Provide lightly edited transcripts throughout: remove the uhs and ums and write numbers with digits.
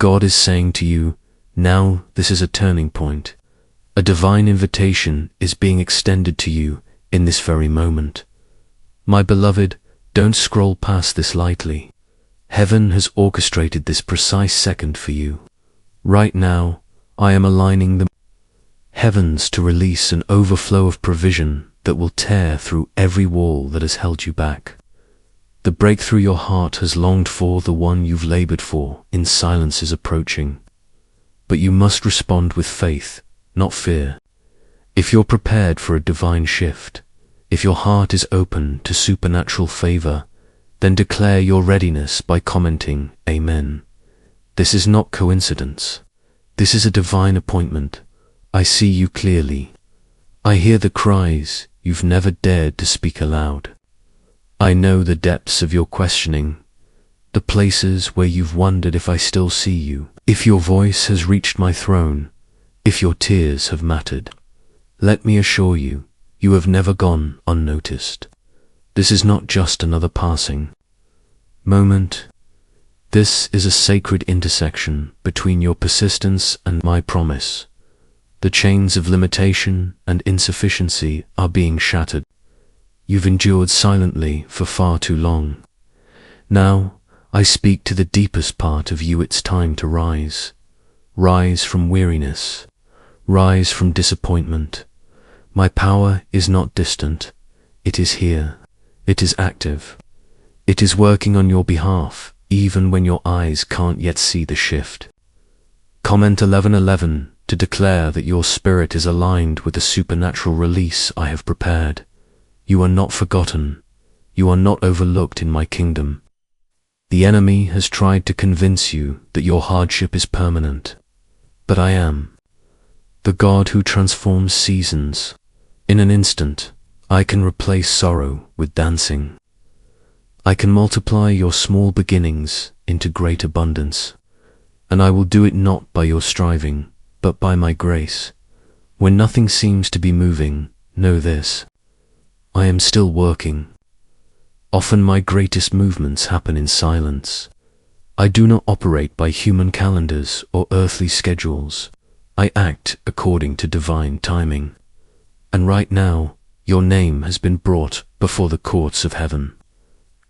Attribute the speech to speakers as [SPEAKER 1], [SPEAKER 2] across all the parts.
[SPEAKER 1] God is saying to you, now this is a turning point. A divine invitation is being extended to you in this very moment. My beloved, don't scroll past this lightly. Heaven has orchestrated this precise second for you. Right now, I am aligning the heavens to release an overflow of provision that will tear through every wall that has held you back. The breakthrough your heart has longed for, the one you've labored for, in silence is approaching. But you must respond with faith, not fear. If you're prepared for a divine shift, if your heart is open to supernatural favor, then declare your readiness by commenting, Amen. This is not coincidence. This is a divine appointment. I see you clearly. I hear the cries you've never dared to speak aloud. I know the depths of your questioning, the places where you've wondered if I still see you, if your voice has reached my throne, if your tears have mattered. Let me assure you, you have never gone unnoticed. This is not just another passing moment. This is a sacred intersection between your persistence and my promise. The chains of limitation and insufficiency are being shattered. You've endured silently for far too long. Now, I speak to the deepest part of you. It's time to rise. Rise from weariness. Rise from disappointment. My power is not distant. It is here. It is active. It is working on your behalf, even when your eyes can't yet see the shift. Comment 11:11 to declare that your spirit is aligned with the supernatural release I have prepared. You are not forgotten. You are not overlooked in my kingdom. The enemy has tried to convince you that your hardship is permanent, but I am the God who transforms seasons. In an instant, I can replace sorrow with dancing. I can multiply your small beginnings into great abundance, and I will do it not by your striving, but by my grace. When nothing seems to be moving, know this: I am still working. Often my greatest movements happen in silence. I do not operate by human calendars or earthly schedules. I act according to divine timing. And right now, your name has been brought before the courts of heaven.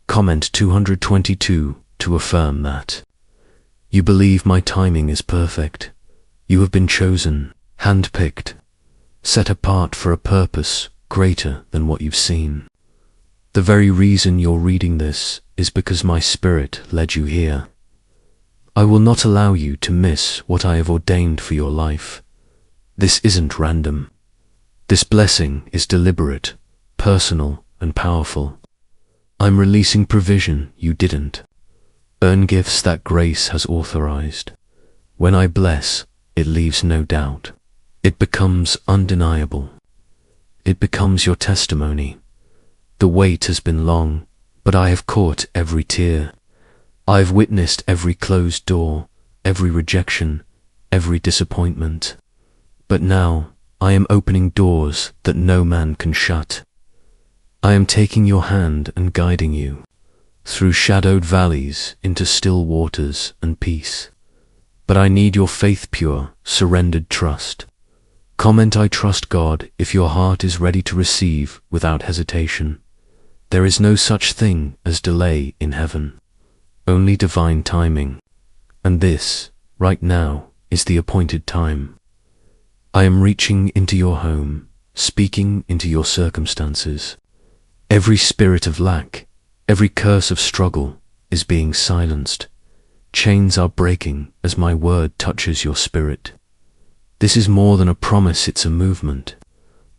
[SPEAKER 1] Comment 222 to affirm that. You believe my timing is perfect. You have been chosen, handpicked, set apart for a purpose greater than what you've seen. The very reason you're reading this is because my Spirit led you here. I will not allow you to miss what I have ordained for your life. This isn't random. This blessing is deliberate, personal, and powerful. I'm releasing provision you didn't earn, gifts that grace has authorized. When I bless, it leaves no doubt. It becomes undeniable. It becomes your testimony. The wait has been long, but I have caught every tear. I have witnessed every closed door, every rejection, every disappointment. But now I am opening doors that no man can shut. I am taking your hand and guiding you through shadowed valleys into still waters and peace. But I need your faith, pure, surrendered trust. Comment I trust God if your heart is ready to receive without hesitation. There is no such thing as delay in heaven, only divine timing. And this, right now, is the appointed time. I am reaching into your home, speaking into your circumstances. Every spirit of lack, every curse of struggle is being silenced. Chains are breaking as my word touches your spirit. This is more than a promise, it's a movement.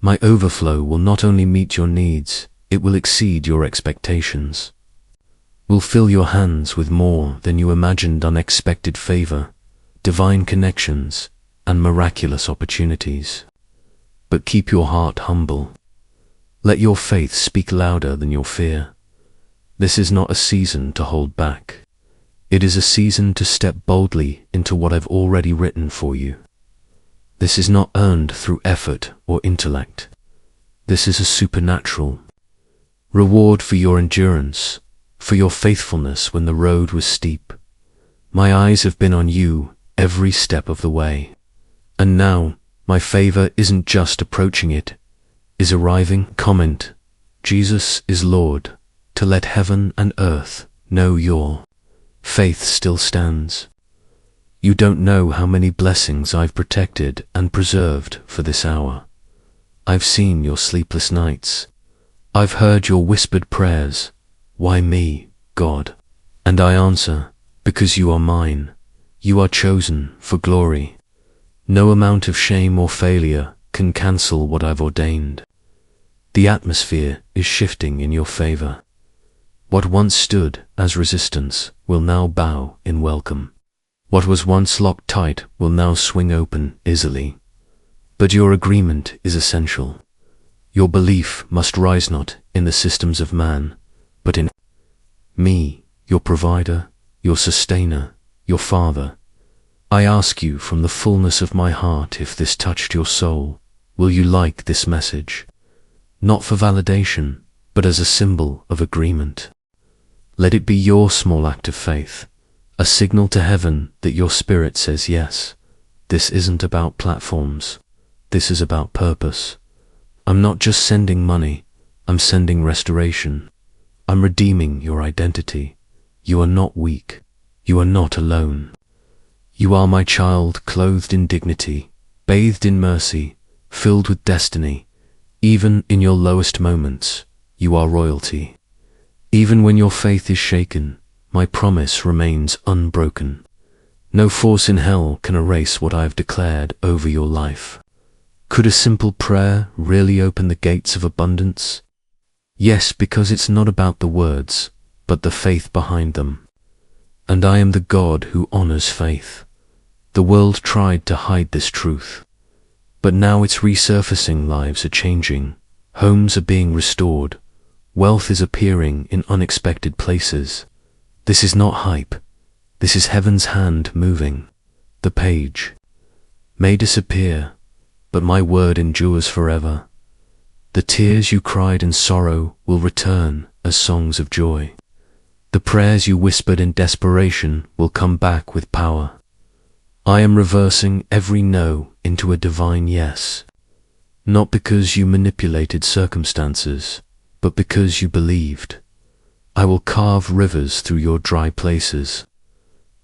[SPEAKER 1] My overflow will not only meet your needs, it will exceed your expectations. Will fill your hands with more than you imagined: unexpected favor, divine connections, and miraculous opportunities. But keep your heart humble. Let your faith speak louder than your fear. This is not a season to hold back. It is a season to step boldly into what I've already written for you. This is not earned through effort or intellect. This is a supernatural reward for your endurance, for your faithfulness when the road was steep. My eyes have been on you every step of the way. And now, my favor isn't just approaching, it is arriving. Comment: Jesus is Lord, to let heaven and earth know your faith still stands. You don't know how many blessings I've protected and preserved for this hour. I've seen your sleepless nights. I've heard your whispered prayers. Why me, God? And I answer, because you are mine. You are chosen for glory. No amount of shame or failure can cancel what I've ordained. The atmosphere is shifting in your favor. What once stood as resistance will now bow in welcome. What was once locked tight will now swing open easily. But your agreement is essential. Your belief must rise not in the systems of man, but in me, your provider, your sustainer, your father. I ask you from the fullness of my heart, if this touched your soul, will you like this message? Not for validation, but as a symbol of agreement. Let it be your small act of faith, a signal to heaven that your spirit says yes. This isn't about platforms. This is about purpose. I'm not just sending money, I'm sending restoration. I'm redeeming your identity. You are not weak. You are not alone. You are my child, clothed in dignity, bathed in mercy, filled with destiny. Even in your lowest moments, you are royalty. Even when your faith is shaken, my promise remains unbroken. No force in hell can erase what I have declared over your life. Could a simple prayer really open the gates of abundance? Yes, because it's not about the words, but the faith behind them. And I am the God who honors faith. The world tried to hide this truth, but now it's resurfacing. Lives are changing, homes are being restored, wealth is appearing in unexpected places. This is not hype, this is heaven's hand moving. The page may disappear, but my word endures forever. The tears you cried in sorrow will return as songs of joy. The prayers you whispered in desperation will come back with power. I am reversing every no into a divine yes. Not because you manipulated circumstances, but because you believed. I will carve rivers through your dry places.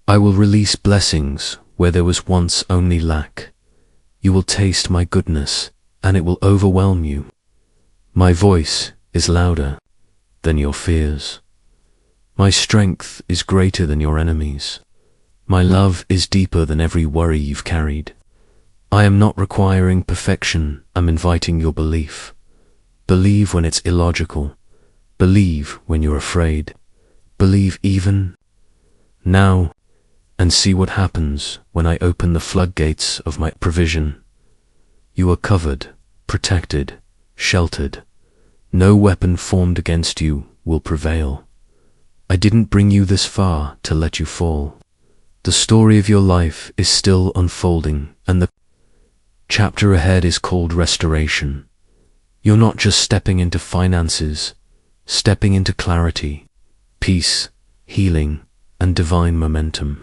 [SPEAKER 1] I will release blessings where there was once only lack. You will taste my goodness, and it will overwhelm you. My voice is louder than your fears. My strength is greater than your enemies. My love is deeper than every worry you've carried. I am not requiring perfection, I'm inviting your belief. Believe when it's illogical. Believe when you're afraid. Believe even now, and see what happens when I open the floodgates of my provision. You are covered, protected, sheltered. No weapon formed against you will prevail. I didn't bring you this far to let you fall. The story of your life is still unfolding, and the chapter ahead is called restoration. You're not just stepping into finances, stepping into clarity, peace, healing, and divine momentum.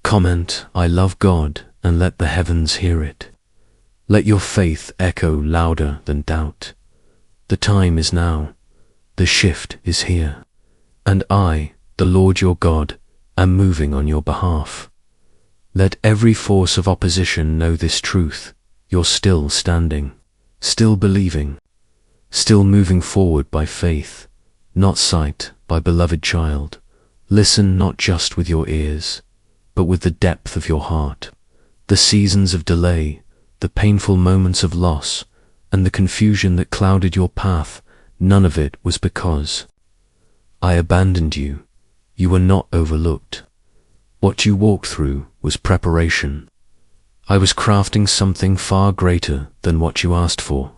[SPEAKER 1] Comment: I love God, and let the heavens hear it. Let your faith echo louder than doubt. The time is now. The shift is here. And I, the Lord your God, am moving on your behalf. Let every force of opposition know this truth. You're still standing, still believing, still moving forward by faith, not sight, by beloved child. Listen not just with your ears, but with the depth of your heart. The seasons of delay, the painful moments of loss, and the confusion that clouded your path, none of it was because I abandoned you. You were not overlooked. What you walked through was preparation. I was crafting something far greater than what you asked for.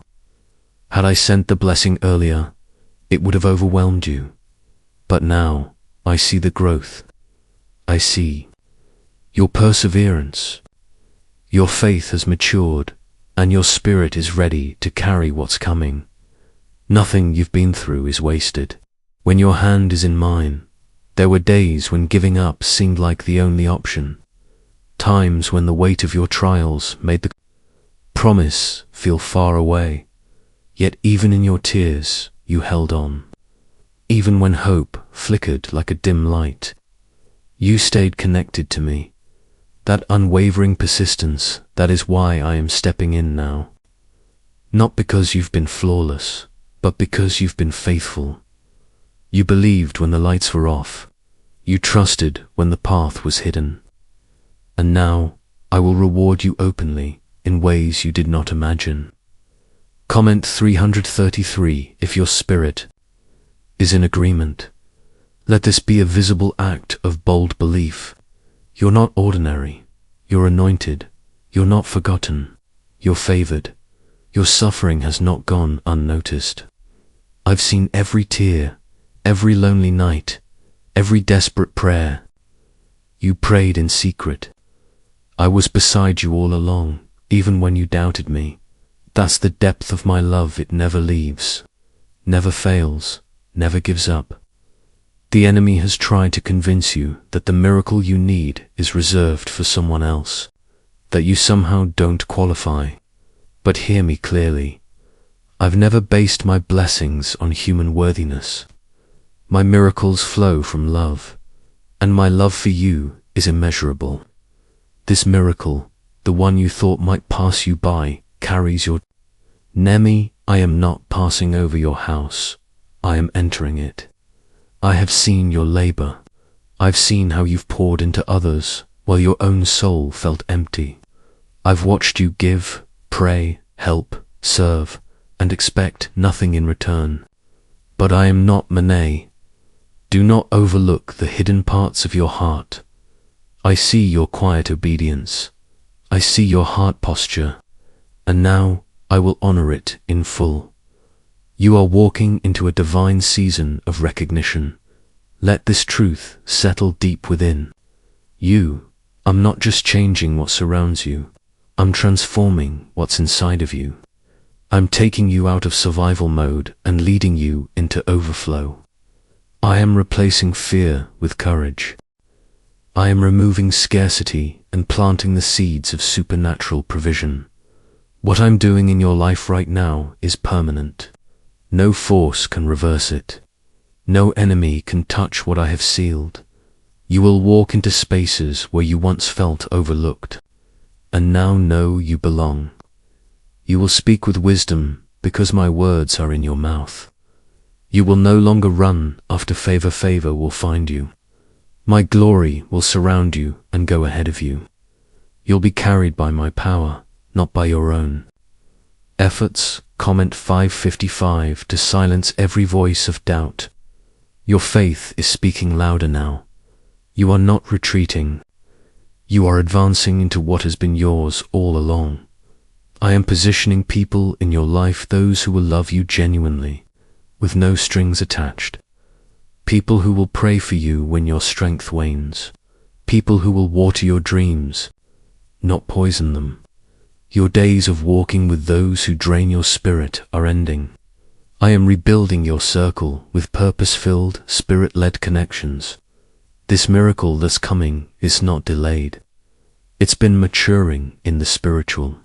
[SPEAKER 1] Had I sent the blessing earlier, it would have overwhelmed you. But now, I see the growth. I see your perseverance. Your faith has matured, and your spirit is ready to carry what's coming. Nothing you've been through is wasted. When your hand is in mine, There were days when giving up seemed like the only option. Times when the weight of your trials made the promise feel far away. Yet even in your tears, you held on. Even when hope flickered like a dim light, you stayed connected to me. That unwavering persistence, that is why I am stepping in now. Not because you've been flawless, but because you've been faithful. You believed when the lights were off. You trusted when the path was hidden. And now, I will reward you openly in ways you did not imagine. Comment 333 if your spirit is in agreement. Let this be a visible act of bold belief. You're not ordinary. You're anointed. You're not forgotten. You're favored. Your suffering has not gone unnoticed. I've seen every tear, every lonely night, every desperate prayer. You prayed in secret. I was beside you all along, even when you doubted me. That's the depth of my love. It never leaves, never fails, never gives up. The enemy has tried to convince you that the miracle you need is reserved for someone else, that you somehow don't qualify. But hear me clearly. I've never based my blessings on human worthiness. My miracles flow from love, and my love for you is immeasurable. This miracle, the one you thought might pass you by, carries your Nemi. I am not passing over your house. I am entering it. I have seen your labor. I've seen how you've poured into others while your own soul felt empty. I've watched you give, pray, help, serve, and expect nothing in return. But I am not Manet. Do not overlook the hidden parts of your heart. I see your quiet obedience. I see your heart posture. And now I will honor it in full. You are walking into a divine season of recognition. Let this truth settle deep within. I'm not just changing what surrounds you. I'm transforming what's inside of you. I'm taking you out of survival mode and leading you into overflow. I am replacing fear with courage. I am removing scarcity and planting the seeds of supernatural provision. What I'm doing in your life right now is permanent. No force can reverse it. No enemy can touch what I have sealed. You will walk into spaces where you once felt overlooked, and now know you belong. You will speak with wisdom because my words are in your mouth. You will no longer run after favor will find you. My glory will surround you and go ahead of you. You'll be carried by my power, not by your own efforts. Comment 555 to silence every voice of doubt. Your faith is speaking louder now. You are not retreating. You are advancing into what has been yours all along. I am positioning people in your life, those who will love you genuinely, with no strings attached. People who will pray for you when your strength wanes. People who will water your dreams, not poison them. Your days of walking with those who drain your spirit are ending. I am rebuilding your circle with purpose-filled, spirit-led connections. This miracle that's coming is not delayed. It's been maturing in the spiritual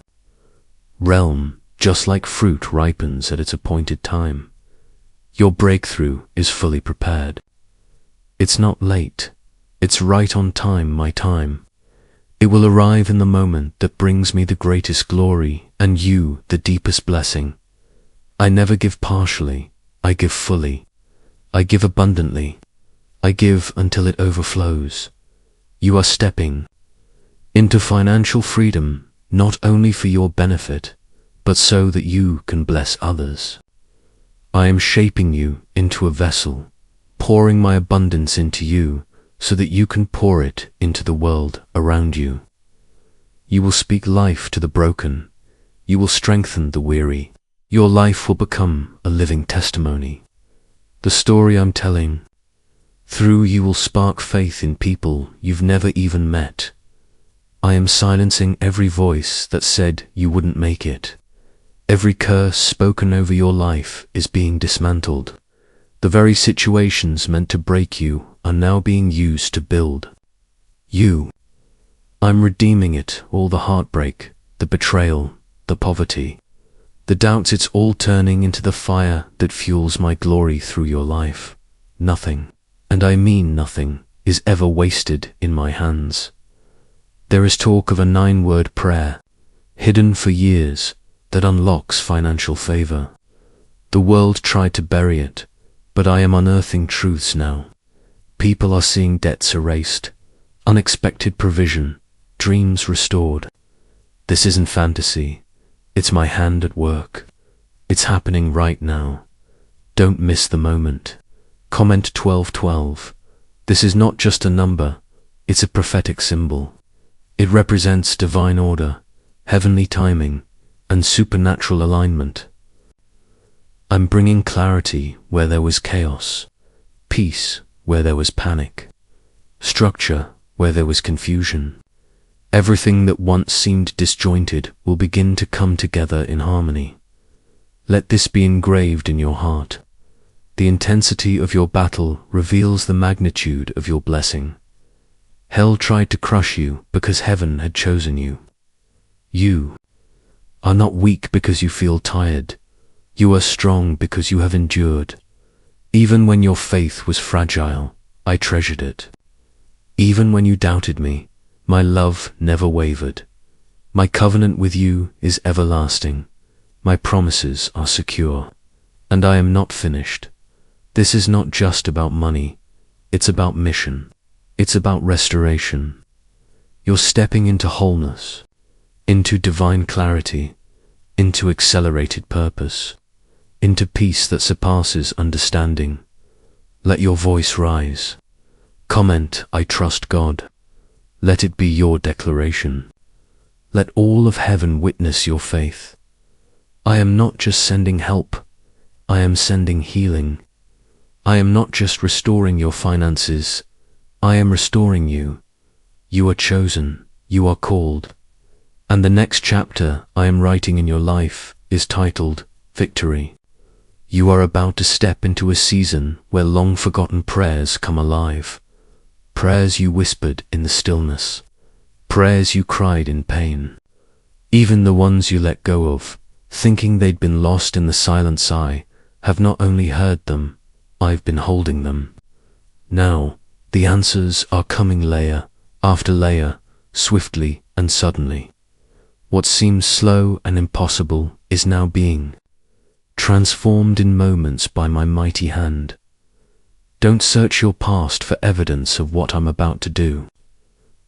[SPEAKER 1] realm, just like fruit ripens at its appointed time. Your breakthrough is fully prepared. It's not late. It's right on time, my time. It will arrive in the moment that brings me the greatest glory and you the deepest blessing. I never give partially. I give fully. I give abundantly. I give until it overflows. You are stepping into financial freedom, not only for your benefit, but so that you can bless others. I am shaping you into a vessel, pouring my abundance into you so that you can pour it into the world around you. You will speak life to the broken. You will strengthen the weary. Your life will become a living testimony. The story I'm telling, through you will spark faith in people you've never even met. I am silencing every voice that said you wouldn't make it. Every curse spoken over your life is being dismantled. The very situations meant to break you are now being used to build you. I'm redeeming it, all the heartbreak, the betrayal, the poverty, the doubts. It's all turning into the fire that fuels my glory through your life. Nothing, and I mean nothing, is ever wasted in my hands. There is talk of a 9-word prayer, hidden for years, that unlocks financial favor. The world tried to bury it, but I am unearthing truths now. People are seeing debts erased, unexpected provision, dreams restored. This isn't fantasy, it's my hand at work. It's happening right now. Don't miss the moment. Comment 1212. This is not just a number, it's a prophetic symbol. It represents divine order, heavenly timing, and supernatural alignment. I'm bringing clarity where there was chaos, peace where there was panic, structure where there was confusion. Everything that once seemed disjointed will begin to come together in harmony. Let this be engraved in your heart. The intensity of your battle reveals the magnitude of your blessing. Hell tried to crush you because heaven had chosen you. You are not weak because you feel tired. You are strong because you have endured. Even when your faith was fragile, I treasured it. Even when you doubted me, my love never wavered. My covenant with you is everlasting. My promises are secure. And I am not finished. This is not just about money. It's about mission. It's about restoration. You're stepping into wholeness, into divine clarity, into accelerated purpose, into peace that surpasses understanding. Let your voice rise. Comment, I trust God. Let it be your declaration. Let all of heaven witness your faith. I am not just sending help, I am sending healing. I am not just restoring your finances, I am restoring you. You are chosen, you are called. And the next chapter I am writing in your life is titled Victory. You are about to step into a season where long-forgotten prayers come alive. Prayers you whispered in the stillness. Prayers you cried in pain. Even the ones you let go of, thinking they'd been lost in the silent sigh, have not only heard them, I've been holding them. Now, the answers are coming layer after layer, swiftly and suddenly. What seems slow and impossible is now being transformed in moments by my mighty hand. Don't search your past for evidence of what I'm about to do.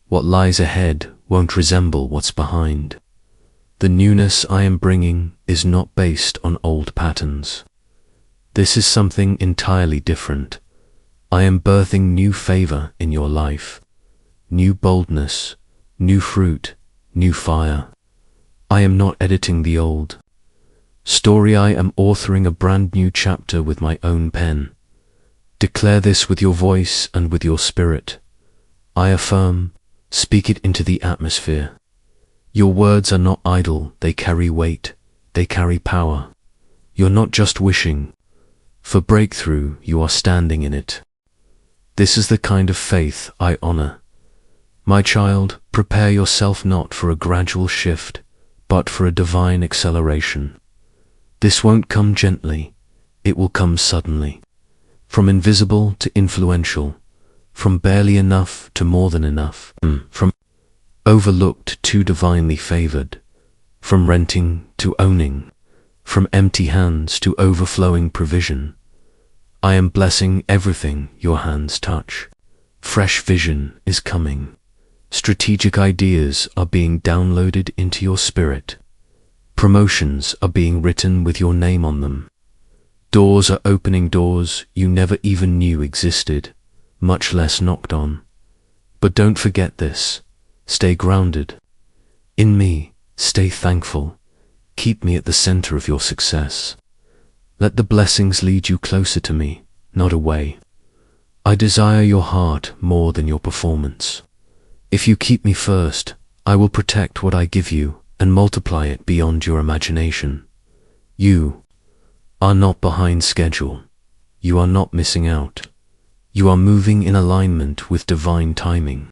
[SPEAKER 1] What lies ahead won't resemble what's behind. The newness I am bringing is not based on old patterns. This is something entirely different. I am birthing new favor in your life, new boldness, new fruit, new fire. I am not editing the old story. I am authoring a brand new chapter with my own pen. Declare this with your voice and with your spirit. I affirm, speak it into the atmosphere. Your words are not idle, they carry weight, they carry power. You're not just wishing for breakthrough, you are standing in it. This is the kind of faith I honor. My child, prepare yourself not for a gradual shift, but for a divine acceleration. This won't come gently, it will come suddenly. From invisible to influential, from barely enough to more than enough, from overlooked to divinely favored, from renting to owning, from empty hands to overflowing provision. I am blessing everything your hands touch. Fresh vision is coming. Strategic ideas are being downloaded into your spirit. Promotions are being written with your name on them. Doors are opening, doors you never even knew existed, much less knocked on. But don't forget this. Stay grounded. In me, stay thankful. Keep me at the center of your success. Let the blessings lead you closer to me, not away. I desire your heart more than your performance. If you keep me first, I will protect what I give you and multiply it beyond your imagination. You are not behind schedule. you are not missing out. You are moving in alignment with divine timing.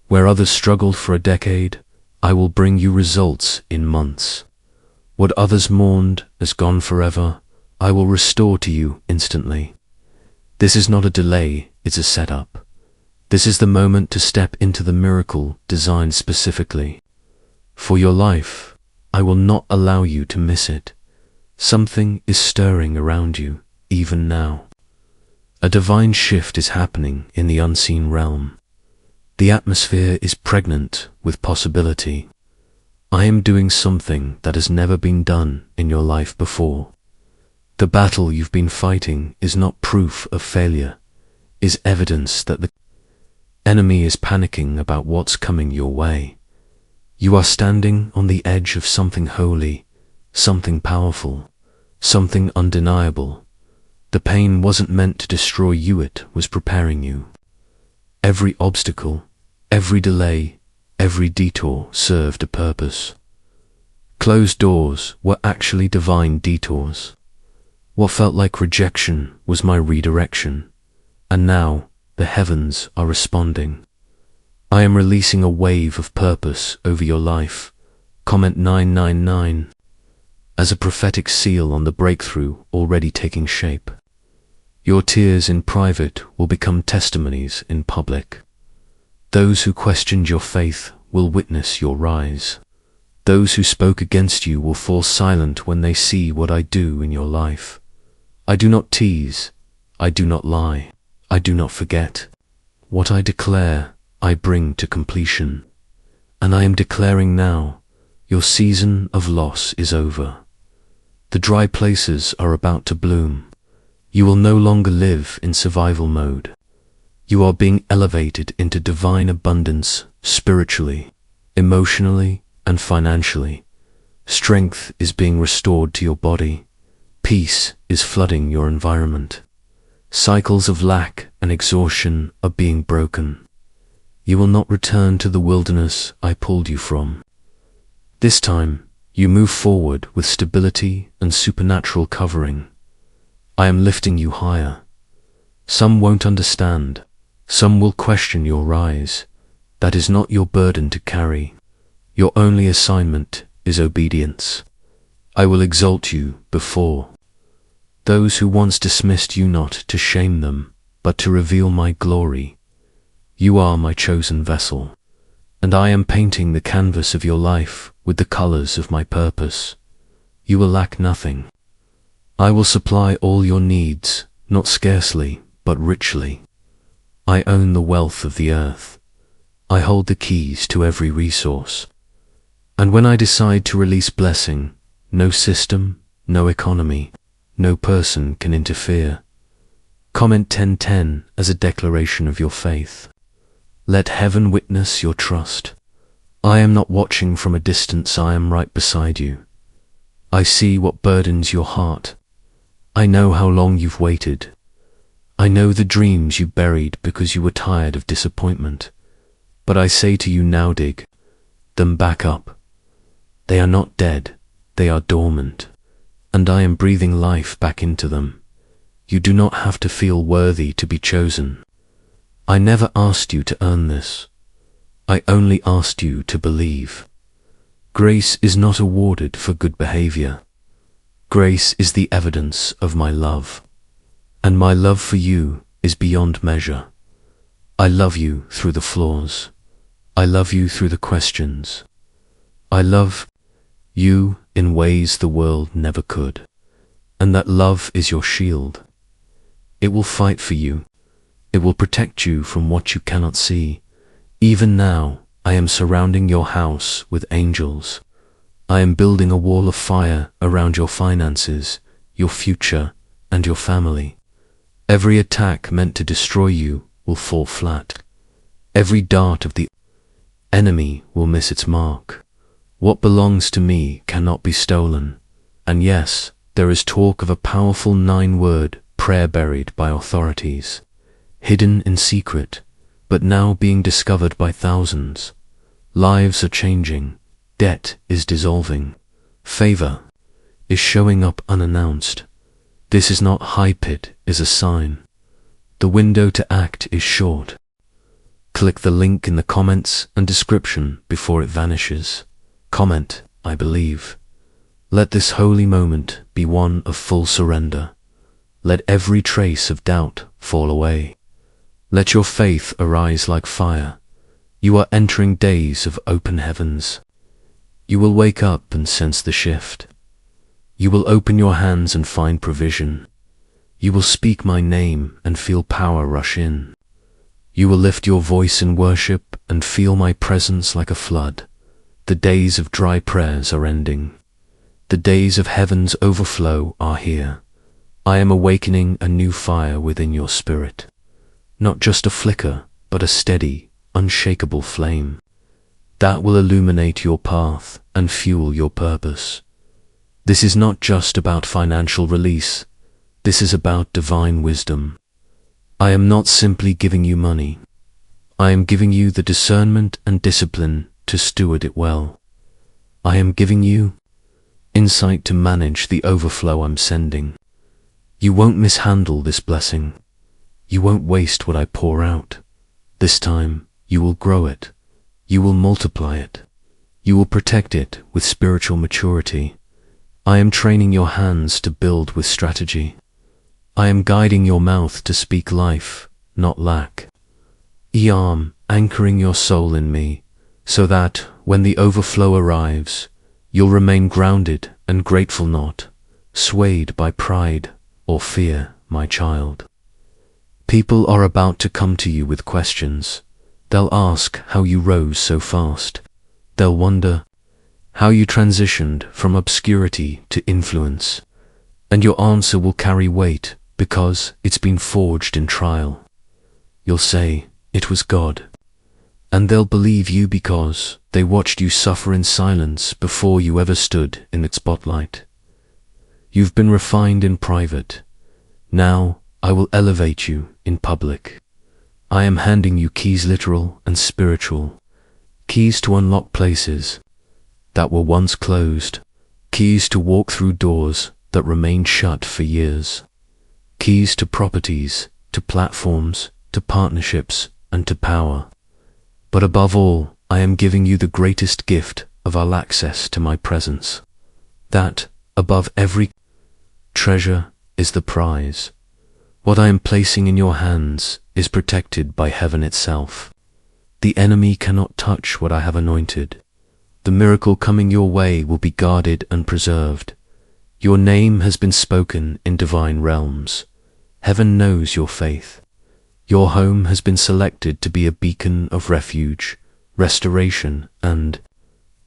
[SPEAKER 1] Where others struggled for a decade, I will bring you results in months. What others mourned as gone forever, I will restore to you instantly. This is not a delay, it's a setup. This is the moment to step into the miracle designed specifically for your life. I will not allow you to miss it. Something is stirring around you, even now. A divine shift is happening in the unseen realm. The atmosphere is pregnant with possibility. I am doing something that has never been done in your life before. The battle you've been fighting is not proof of failure, is evidence that the enemy is panicking about what's coming your way. You are standing on the edge of something holy, something powerful, something undeniable. The pain wasn't meant to destroy you, it was preparing you. Every obstacle, every delay, every detour served a purpose. Closed doors were actually divine detours. What felt like rejection was my redirection, and now the heavens are responding. I am releasing a wave of purpose over your life. Comment 999 as a prophetic seal on the breakthrough already taking shape. Your tears in private will become testimonies in public. Those who questioned your faith will witness your rise. Those who spoke against you will fall silent when they see what I do in your life. I do not tease, I do not lie, I do not forget. What I declare, I bring to completion. And I am declaring now, your season of loss is over. The dry places are about to bloom. You will no longer live in survival mode. You are being elevated into divine abundance spiritually, emotionally, and financially. Strength is being restored to your body. Peace is flooding your environment. Cycles of lack and exhaustion are being broken. You will not return to the wilderness I pulled you from. This time, you move forward with stability and supernatural covering. I am lifting you higher. Some won't understand. Some will question your rise. That is not your burden to carry. Your only assignment is obedience. I will exalt you before those who once dismissed you, not to shame them, but to reveal my glory. You are my chosen vessel, and I am painting the canvas of your life with the colors of my purpose. You will lack nothing. I will supply all your needs, not scarcely, but richly. I own the wealth of the earth. I hold the keys to every resource. And when I decide to release blessing, no system, no economy, no person can interfere. Comment 1010 as a declaration of your faith. Let heaven witness your trust. I am not watching from a distance, I am right beside you. I see what burdens your heart. I know how long you've waited. I know the dreams you buried because you were tired of disappointment. But I say to you now, dig them back up. They are not dead, they are dormant, and I am breathing life back into them. You do not have to feel worthy to be chosen. I never asked you to earn this. I only asked you to believe. Grace is not awarded for good behavior. Grace is the evidence of my love. And my love for you is beyond measure. I love you through the flaws. I love you through the questions. I love you in ways the world never could. And that love is your shield. It will fight for you. It will protect you from what you cannot see. Even now, I am surrounding your house with angels. I am building a wall of fire around your finances, your future, and your family. Every attack meant to destroy you will fall flat. Every dart of the enemy will miss its mark. What belongs to me cannot be stolen. And yes, there is talk of a powerful 9-word prayer buried by authorities, hidden in secret, but now being discovered by thousands. Lives are changing. Debt is dissolving. Favor is showing up unannounced. This is not hype, it is a sign. The window to act is short. Click the link in the comments and description before it vanishes. Comment, I believe. Let this holy moment be one of full surrender. Let every trace of doubt fall away. Let your faith arise like fire. You are entering days of open heavens. You will wake up and sense the shift. You will open your hands and find provision. You will speak my name and feel power rush in. You will lift your voice in worship and feel my presence like a flood. The days of dry prayers are ending. The days of heaven's overflow are here. I am awakening a new fire within your spirit. Not just a flicker, but a steady, unshakable flame. That will illuminate your path and fuel your purpose. This is not just about financial release. This is about divine wisdom. I am not simply giving you money. I am giving you the discernment and discipline to steward it well. I am giving you insight to manage the overflow I'm sending. You won't mishandle this blessing. You won't waste what I pour out. This time, you will grow it. You will multiply it. You will protect it with spiritual maturity. I am training your hands to build with strategy. I am guiding your mouth to speak life, not lack. I am anchoring your soul in me, so that, when the overflow arrives, you'll remain grounded and grateful, not swayed by pride or fear, my child. People are about to come to you with questions. They'll ask how you rose so fast. They'll wonder how you transitioned from obscurity to influence. And your answer will carry weight because it's been forged in trial. You'll say, it was God. And they'll believe you because they watched you suffer in silence before you ever stood in its spotlight. You've been refined in private. Now I will elevate you in public. I am handing you keys, literal and spiritual. Keys to unlock places that were once closed. Keys to walk through doors that remained shut for years. Keys to properties, to platforms, to partnerships, and to power. But above all, I am giving you the greatest gift of all access to my presence. That, above every treasure, is the prize. What I am placing in your hands is protected by heaven itself. The enemy cannot touch what I have anointed. The miracle coming your way will be guarded and preserved. Your name has been spoken in divine realms. Heaven knows your faith. Your home has been selected to be a beacon of refuge, restoration, and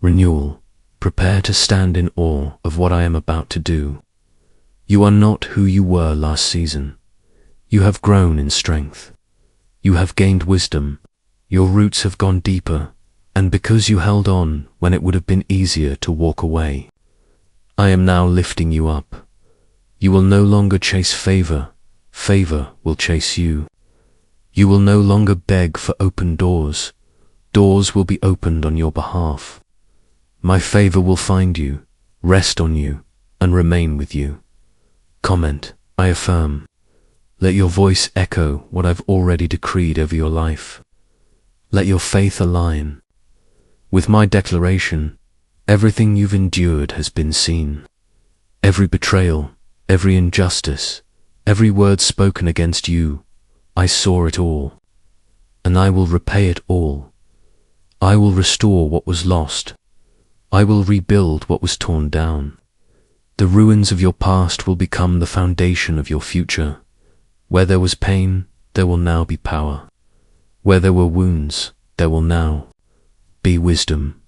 [SPEAKER 1] renewal. Prepare to stand in awe of what I am about to do. You are not who you were last season. You have grown in strength. You have gained wisdom. Your roots have gone deeper, and because you held on when it would have been easier to walk away, I am now lifting you up. You will no longer chase favor. Favor will chase you. You will no longer beg for open doors. Doors will be opened on your behalf. My favor will find you, rest on you, and remain with you. Comment, I affirm. Let your voice echo what I've already decreed over your life. Let your faith align. With my declaration, everything you've endured has been seen. Every betrayal, every injustice, every word spoken against you, I saw it all. And I will repay it all. I will restore what was lost. I will rebuild what was torn down. The ruins of your past will become the foundation of your future. Where there was pain, there will now be power. Where there were wounds, there will now be wisdom.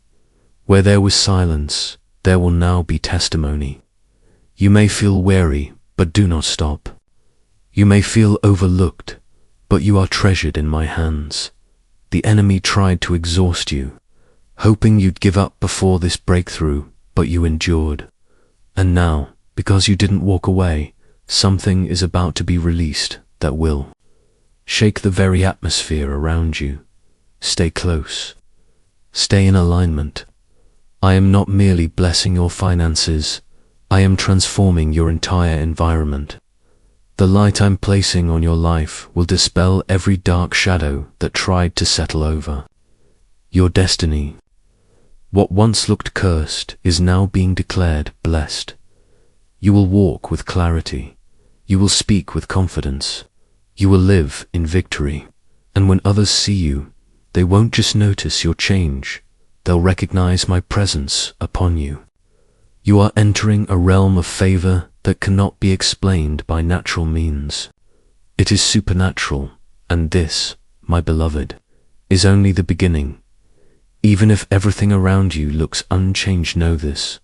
[SPEAKER 1] Where there was silence, there will now be testimony. You may feel weary, but do not stop. You may feel overlooked, but you are treasured in my hands. The enemy tried to exhaust you, hoping you'd give up before this breakthrough, but you endured. And now, because you didn't walk away, something is about to be released that will shake the very atmosphere around you. Stay close. Stay in alignment. I am not merely blessing your finances. I am transforming your entire environment. The light I'm placing on your life will dispel every dark shadow that tried to settle over your destiny. What once looked cursed is now being declared blessed. You will walk with clarity. You will speak with confidence. You will live in victory. And when others see you, they won't just notice your change. They'll recognize my presence upon you. You are entering a realm of favor that cannot be explained by natural means. It is supernatural, and this, my beloved, is only the beginning. Even if everything around you looks unchanged, know this.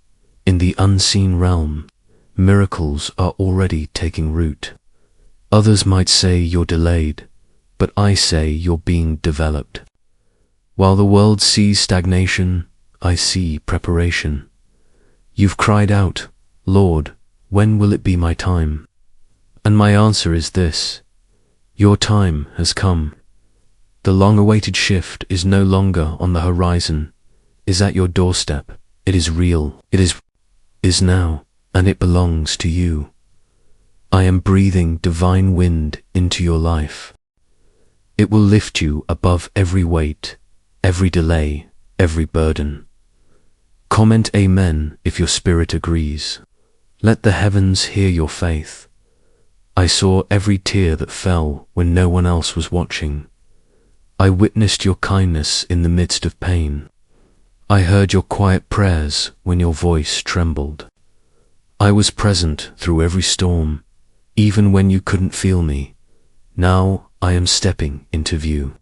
[SPEAKER 1] In the unseen realm, miracles are already taking root. Others might say you're delayed, but I say you're being developed. While the world sees stagnation, I see preparation. You've cried out, Lord, when will it be my time? And my answer is this: your time has come. The long-awaited shift is no longer on the horizon, is at your doorstep. It is real, it is now, and it belongs to you. I am breathing divine wind into your life. It will lift you above every weight, every delay, every burden. Comment Amen if your spirit agrees. Let the heavens hear your faith. I saw every tear that fell when no one else was watching. I witnessed your kindness in the midst of pain. I heard your quiet prayers when your voice trembled. I was present through every storm, even when you couldn't feel me. Now I am stepping into view.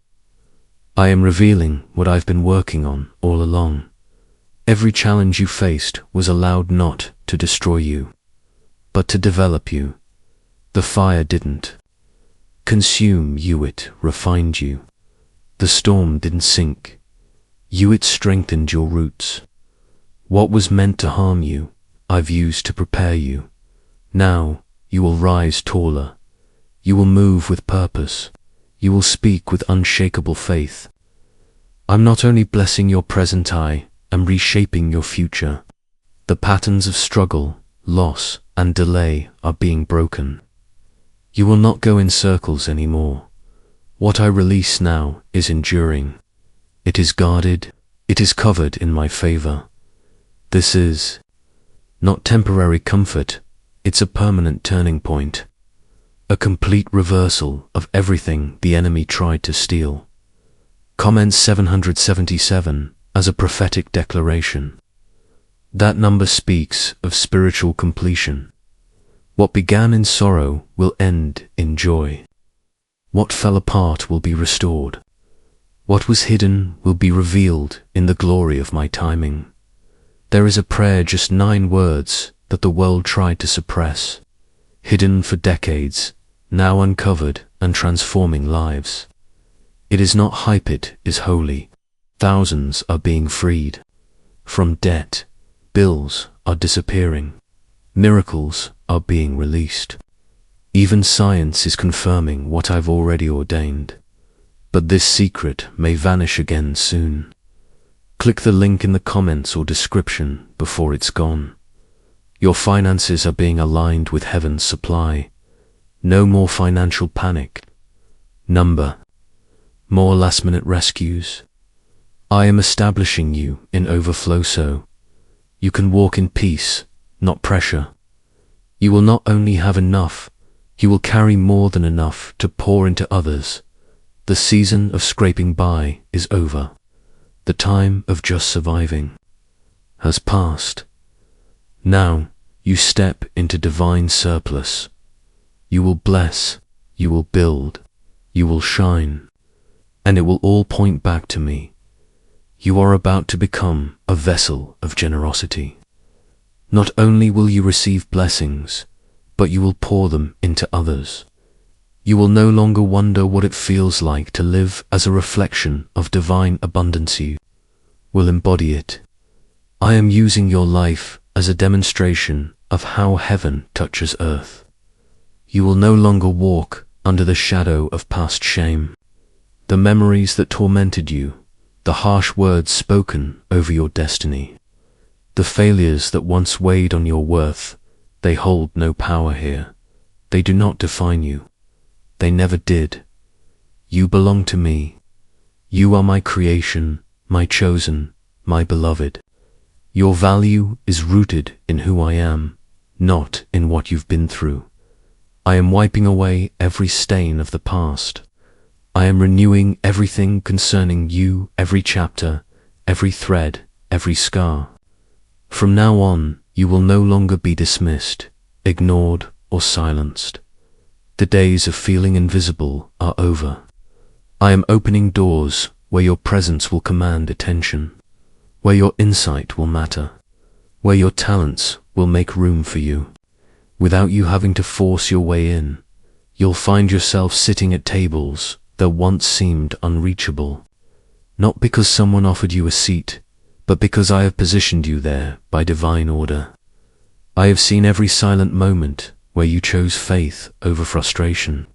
[SPEAKER 1] I am revealing what I've been working on all along. Every challenge you faced was allowed not to destroy you, but to develop you. The fire didn't consume you, it refined you. The storm didn't sink you, it strengthened your roots. What was meant to harm you, I've used to prepare you. Now you will rise taller. You will move with purpose. You will speak with unshakable faith. I'm not only blessing your present, I am reshaping your future. The patterns of struggle, loss, and delay are being broken. You will not go in circles anymore. What I release now is enduring. It is guarded. It is covered in my favor. This is not temporary comfort. It's a permanent turning point. A complete reversal of everything the enemy tried to steal. Comment 777 as a prophetic declaration. That number speaks of spiritual completion. What began in sorrow will end in joy. What fell apart will be restored. What was hidden will be revealed in the glory of my timing. There is a prayer, just 9 words, that the world tried to suppress. Hidden for decades, now uncovered and transforming lives. It is not hype, it is holy. Thousands are being freed from debt. Bills are disappearing. Miracles are being released. Even science is confirming what I've already ordained. But this secret may vanish again soon. Click the link in the comments or description before it's gone. Your finances are being aligned with heaven's supply. No more financial panic. More last-minute rescues. I am establishing you in overflow so you can walk in peace, not pressure. You will not only have enough, you will carry more than enough to pour into others. The season of scraping by is over. The time of just surviving has passed. Now you step into divine surplus. You will bless, you will build, you will shine, and it will all point back to me. You are about to become a vessel of generosity. Not only will you receive blessings, but you will pour them into others. You will no longer wonder what it feels like to live as a reflection of divine abundance. You will embody it. I am using your life as a demonstration of how heaven touches earth. You will no longer walk under the shadow of past shame. The memories that tormented you, the harsh words spoken over your destiny, the failures that once weighed on your worth, they hold no power here. They do not define you. They never did. You belong to me. You are my creation, my chosen, my beloved. Your value is rooted in who I am, not in what you've been through. I am wiping away every stain of the past. I am renewing everything concerning you, every chapter, every thread, every scar. From now on, you will no longer be dismissed, ignored, or silenced. The days of feeling invisible are over. I am opening doors where your presence will command attention, where your insight will matter, where your talents will make room for you. Without you having to force your way in, you'll find yourself sitting at tables that once seemed unreachable, not because someone offered you a seat, but because I have positioned you there by divine order. I have seen every silent moment where you chose faith over frustration,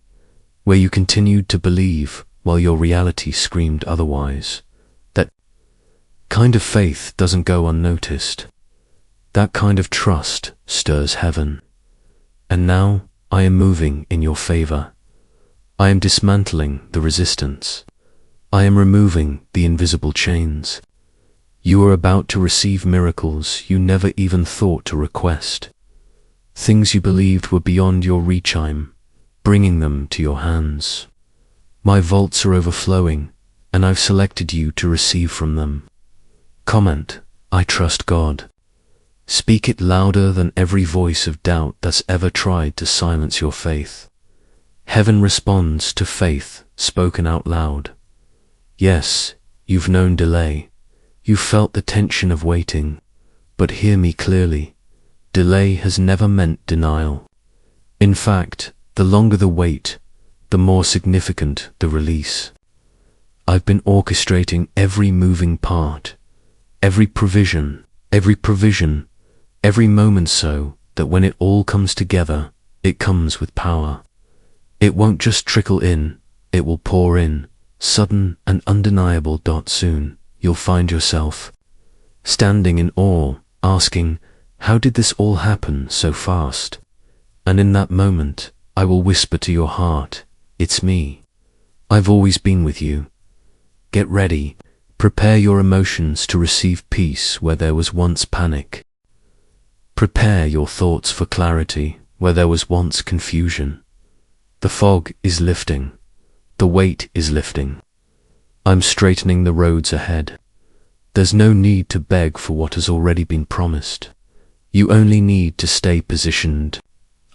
[SPEAKER 1] where you continued to believe while your reality screamed otherwise. That kind of faith doesn't go unnoticed. That kind of trust stirs heaven. And now I am moving in your favor. I am dismantling the resistance. I am removing the invisible chains. You are about to receive miracles you never even thought to request. Things you believed were beyond your reach, I'm bringing them to your hands. My vaults are overflowing, and I've selected you to receive from them. Comment, I trust God. Speak it louder than every voice of doubt that's ever tried to silence your faith. Heaven responds to faith spoken out loud. Yes, you've known delay. You've felt the tension of waiting. But hear me clearly. Delay has never meant denial. In fact, the longer the wait, the more significant the release. I've been orchestrating every moving part, every provision, every moment so that when it all comes together, it comes with power. It won't just trickle in, it will pour in, sudden and undeniable. Soon, you'll find yourself standing in awe, asking, how did this all happen so fast? And in that moment, I will whisper to your heart, it's me. I've always been with you. Get ready. Prepare your emotions to receive peace where there was once panic. Prepare your thoughts for clarity where there was once confusion. The fog is lifting. The weight is lifting. I'm straightening the roads ahead. There's no need to beg for what has already been promised. You only need to stay positioned,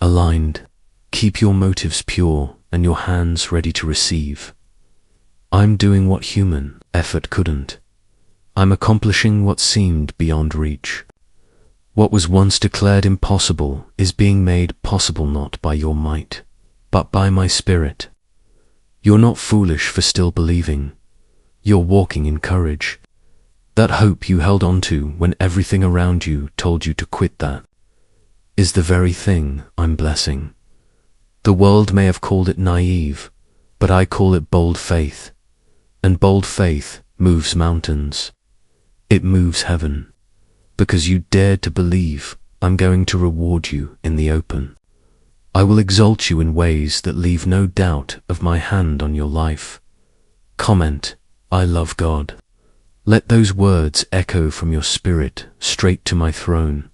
[SPEAKER 1] aligned. Keep your motives pure and your hands ready to receive. I'm doing what human effort couldn't. I'm accomplishing what seemed beyond reach. What was once declared impossible is being made possible not by your might, but by my spirit. You're not foolish for still believing. You're walking in courage. That hope you held on to when everything around you told you to quit, that is the very thing I'm blessing. The world may have called it naive, but I call it bold faith. And bold faith moves mountains. It moves heaven. Because you dared to believe, I'm going to reward you in the open. I will exalt you in ways that leave no doubt of my hand on your life. Comment, I love God. Let those words echo from your spirit straight to my throne.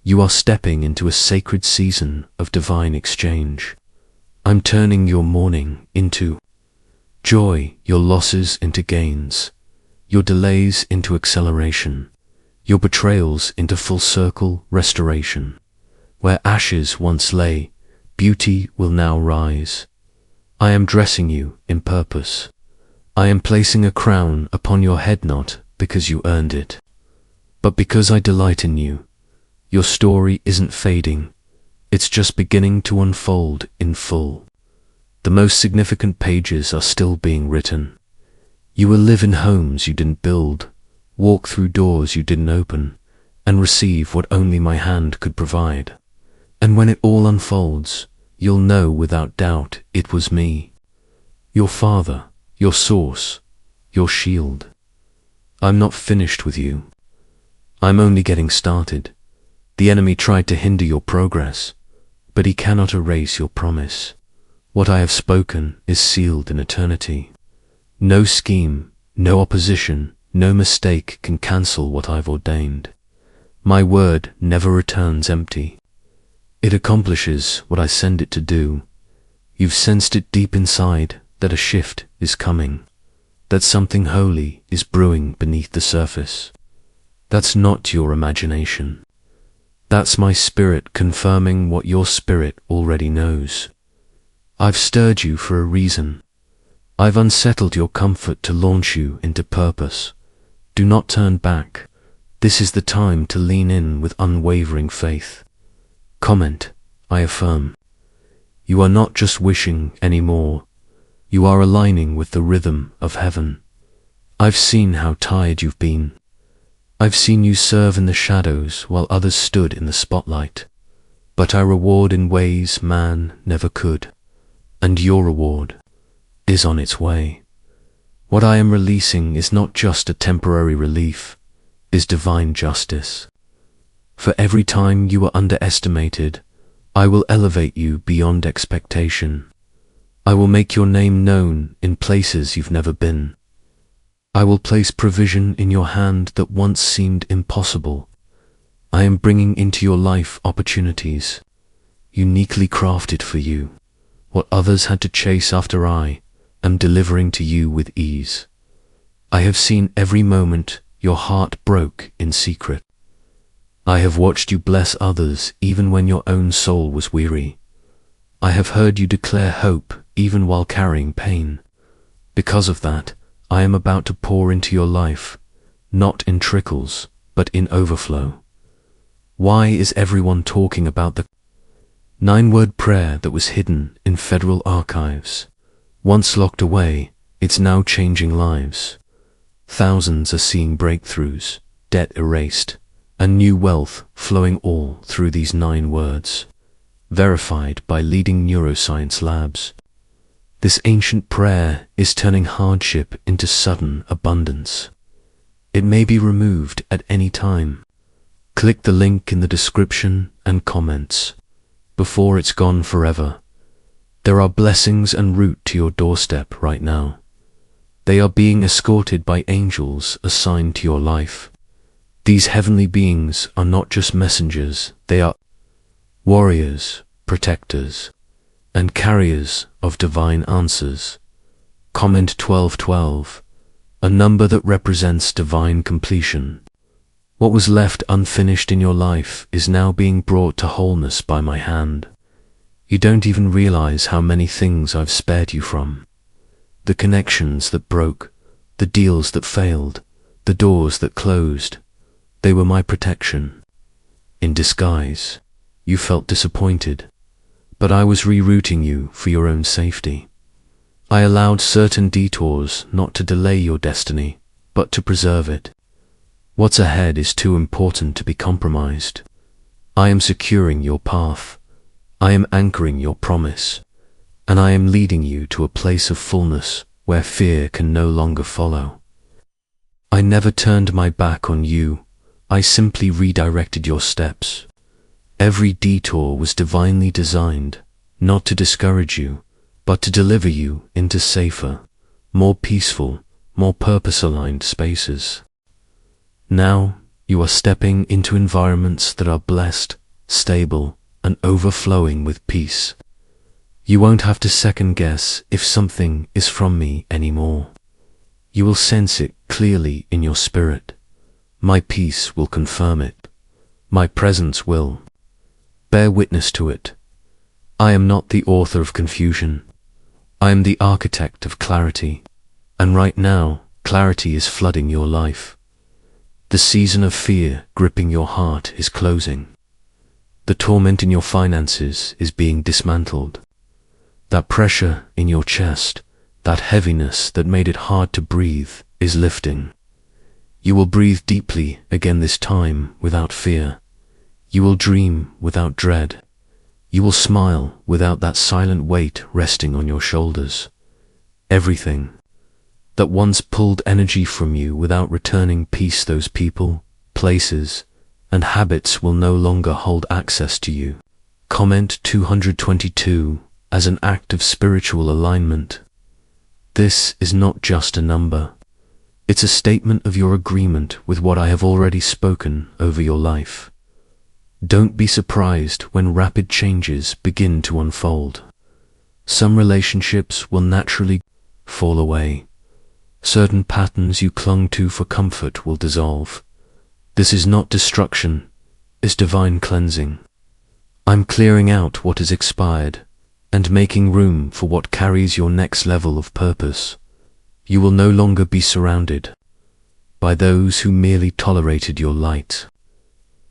[SPEAKER 1] You are stepping into a sacred season of divine exchange. I'm turning your mourning into joy, your losses into gains, your delays into acceleration, your betrayals into full circle restoration. Where ashes once lay, beauty will now rise. I am dressing you in purpose. I am placing a crown upon your head, not because you earned it, but because I delight in you. Your story isn't fading. It's just beginning to unfold in full. The most significant pages are still being written. You will live in homes you didn't build, walk through doors you didn't open, and receive what only my hand could provide. And when it all unfolds, you'll know without doubt it was me. Your Father, your source, your shield. I'm not finished with you. I'm only getting started. The enemy tried to hinder your progress, but he cannot erase your promise. What I have spoken is sealed in eternity. No scheme, no opposition, no mistake can cancel what I've ordained. My word never returns empty. It accomplishes what I send it to do. You've sensed it deep inside that a shift is coming, that something holy is brewing beneath the surface. That's not your imagination. That's my spirit confirming what your spirit already knows. I've stirred you for a reason. I've unsettled your comfort to launch you into purpose. Do not turn back. This is the time to lean in with unwavering faith. Comment, I affirm. You are not just wishing anymore. You are aligning with the rhythm of heaven. I've seen how tired you've been. I've seen you serve in the shadows while others stood in the spotlight. But I reward in ways man never could. And your reward is on its way. What I am releasing is not just a temporary relief, is divine justice. For every time you were underestimated, I will elevate you beyond expectation. I will make your name known in places you've never been. I will place provision in your hand that once seemed impossible. I am bringing into your life opportunities, uniquely crafted for you. What others had to chase after, I am delivering to you with ease. I have seen every moment your heart broke in secret. I have watched you bless others even when your own soul was weary. I have heard you declare hope even while carrying pain. Because of that, I am about to pour into your life, not in trickles, but in overflow. Why is everyone talking about the 9-word prayer that was hidden in federal archives? Once locked away, it's now changing lives. Thousands are seeing breakthroughs, debt erased, and new wealth flowing all through these 9 words, verified by leading neuroscience labs. This ancient prayer is turning hardship into sudden abundance. It may be removed at any time. Click the link in the description and comments before it's gone forever. There are blessings en route to your doorstep right now. They are being escorted by angels assigned to your life. These heavenly beings are not just messengers, they are warriors, protectors, and carriers of divine answers. Comment 1212, a number that represents divine completion. What was left unfinished in your life is now being brought to wholeness by my hand. You don't even realize how many things I've spared you from. The connections that broke, the deals that failed, the doors that closed, they were my protection. In disguise, you felt disappointed, but I was rerouting you for your own safety. I allowed certain detours not to delay your destiny, but to preserve it. What's ahead is too important to be compromised. I am securing your path. I am anchoring your promise, and I am leading you to a place of fullness where fear can no longer follow. I never turned my back on you. I simply redirected your steps. Every detour was divinely designed, not to discourage you, but to deliver you into safer, more peaceful, more purpose-aligned spaces. Now, you are stepping into environments that are blessed, stable, and overflowing with peace. You won't have to second-guess if something is from me anymore. You will sense it clearly in your spirit. My peace will confirm it. My presence will bear witness to it. I am not the author of confusion. I am the architect of clarity. And right now, clarity is flooding your life. The season of fear gripping your heart is closing. The torment in your finances is being dismantled. That pressure in your chest, that heaviness that made it hard to breathe, is lifting. You will breathe deeply again this time without fear. You will dream without dread. You will smile without that silent weight resting on your shoulders. Everything that once pulled energy from you without returning peace, those people, places, and habits will no longer hold access to you. Comment 222 as an act of spiritual alignment. This is not just a number. It's a statement of your agreement with what I have already spoken over your life. Don't be surprised when rapid changes begin to unfold. Some relationships will naturally fall away. Certain patterns you clung to for comfort will dissolve. This is not destruction, it's divine cleansing. I'm clearing out what has expired and making room for what carries your next level of purpose. You will no longer be surrounded by those who merely tolerated your light.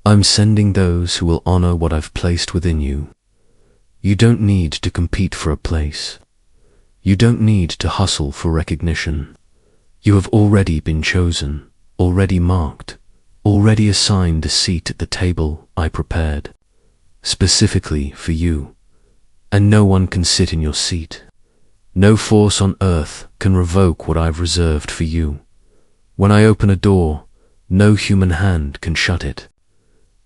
[SPEAKER 1] I'm sending those who will honor what I've placed within you. You don't need to compete for a place. You don't need to hustle for recognition. You have already been chosen, already marked, already assigned a seat at the table I prepared, specifically for you. And no one can sit in your seat. No force on earth can revoke what I've reserved for you. When I open a door, no human hand can shut it.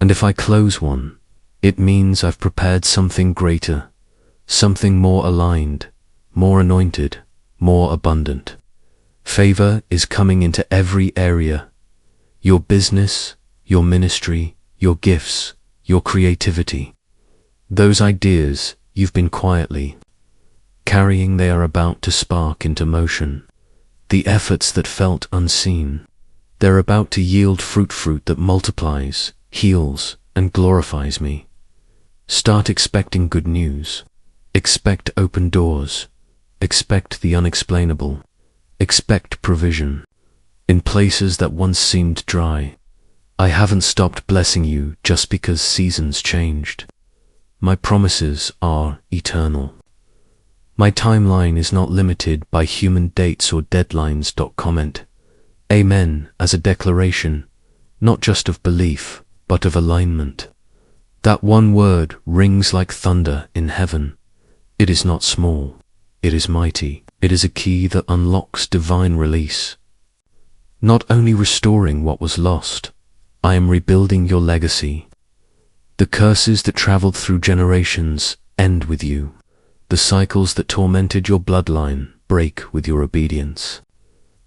[SPEAKER 1] And if I close one, it means I've prepared something greater, something more aligned, more anointed, more abundant. Favor is coming into every area. Your business, your ministry, your gifts, your creativity. Those ideas you've been quietly carrying, they are about to spark into motion. The efforts that felt unseen, they're about to yield fruit that multiplies, heals, and glorifies me. Start expecting good news. Expect open doors. Expect the unexplainable. Expect provision. In places that once seemed dry, I haven't stopped blessing you just because seasons changed. My promises are eternal. My timeline is not limited by human dates or deadlines. Comment Amen as a declaration, not just of belief, but of alignment. That one word rings like thunder in heaven. It is not small. It is mighty. It is a key that unlocks divine release. Not only restoring what was lost, I am rebuilding your legacy. The curses that traveled through generations end with you. The cycles that tormented your bloodline break with your obedience.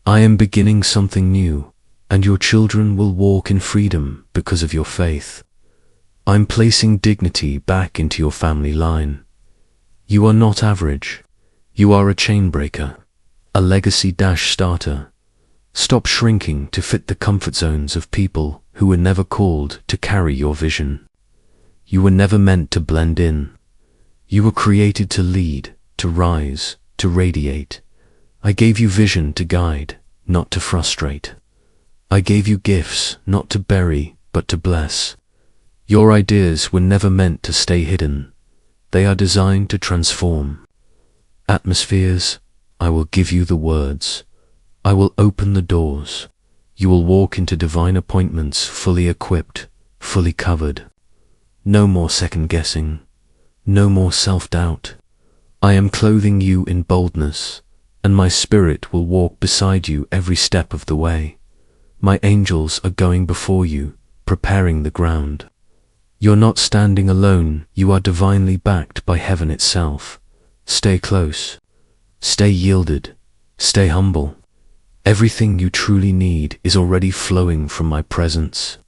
[SPEAKER 1] I am beginning something new, and your children will walk in freedom because of your faith. I'm placing dignity back into your family line. You are not average. You are a chain breaker, a legacy starter. Stop shrinking to fit the comfort zones of people who were never called to carry your vision. You were never meant to blend in. You were created to lead, to rise, to radiate. I gave you vision to guide, not to frustrate. I gave you gifts, not to bury, but to bless. Your ideas were never meant to stay hidden. They are designed to transform. Atmospheres, I will give you the words. I will open the doors. You will walk into divine appointments fully equipped, fully covered. No more second guessing. No more self-doubt. I am clothing you in boldness, and my spirit will walk beside you every step of the way. My angels are going before you, preparing the ground. You're not standing alone, you are divinely backed by heaven itself. Stay close. Stay yielded. Stay humble. Everything you truly need is already flowing from my presence.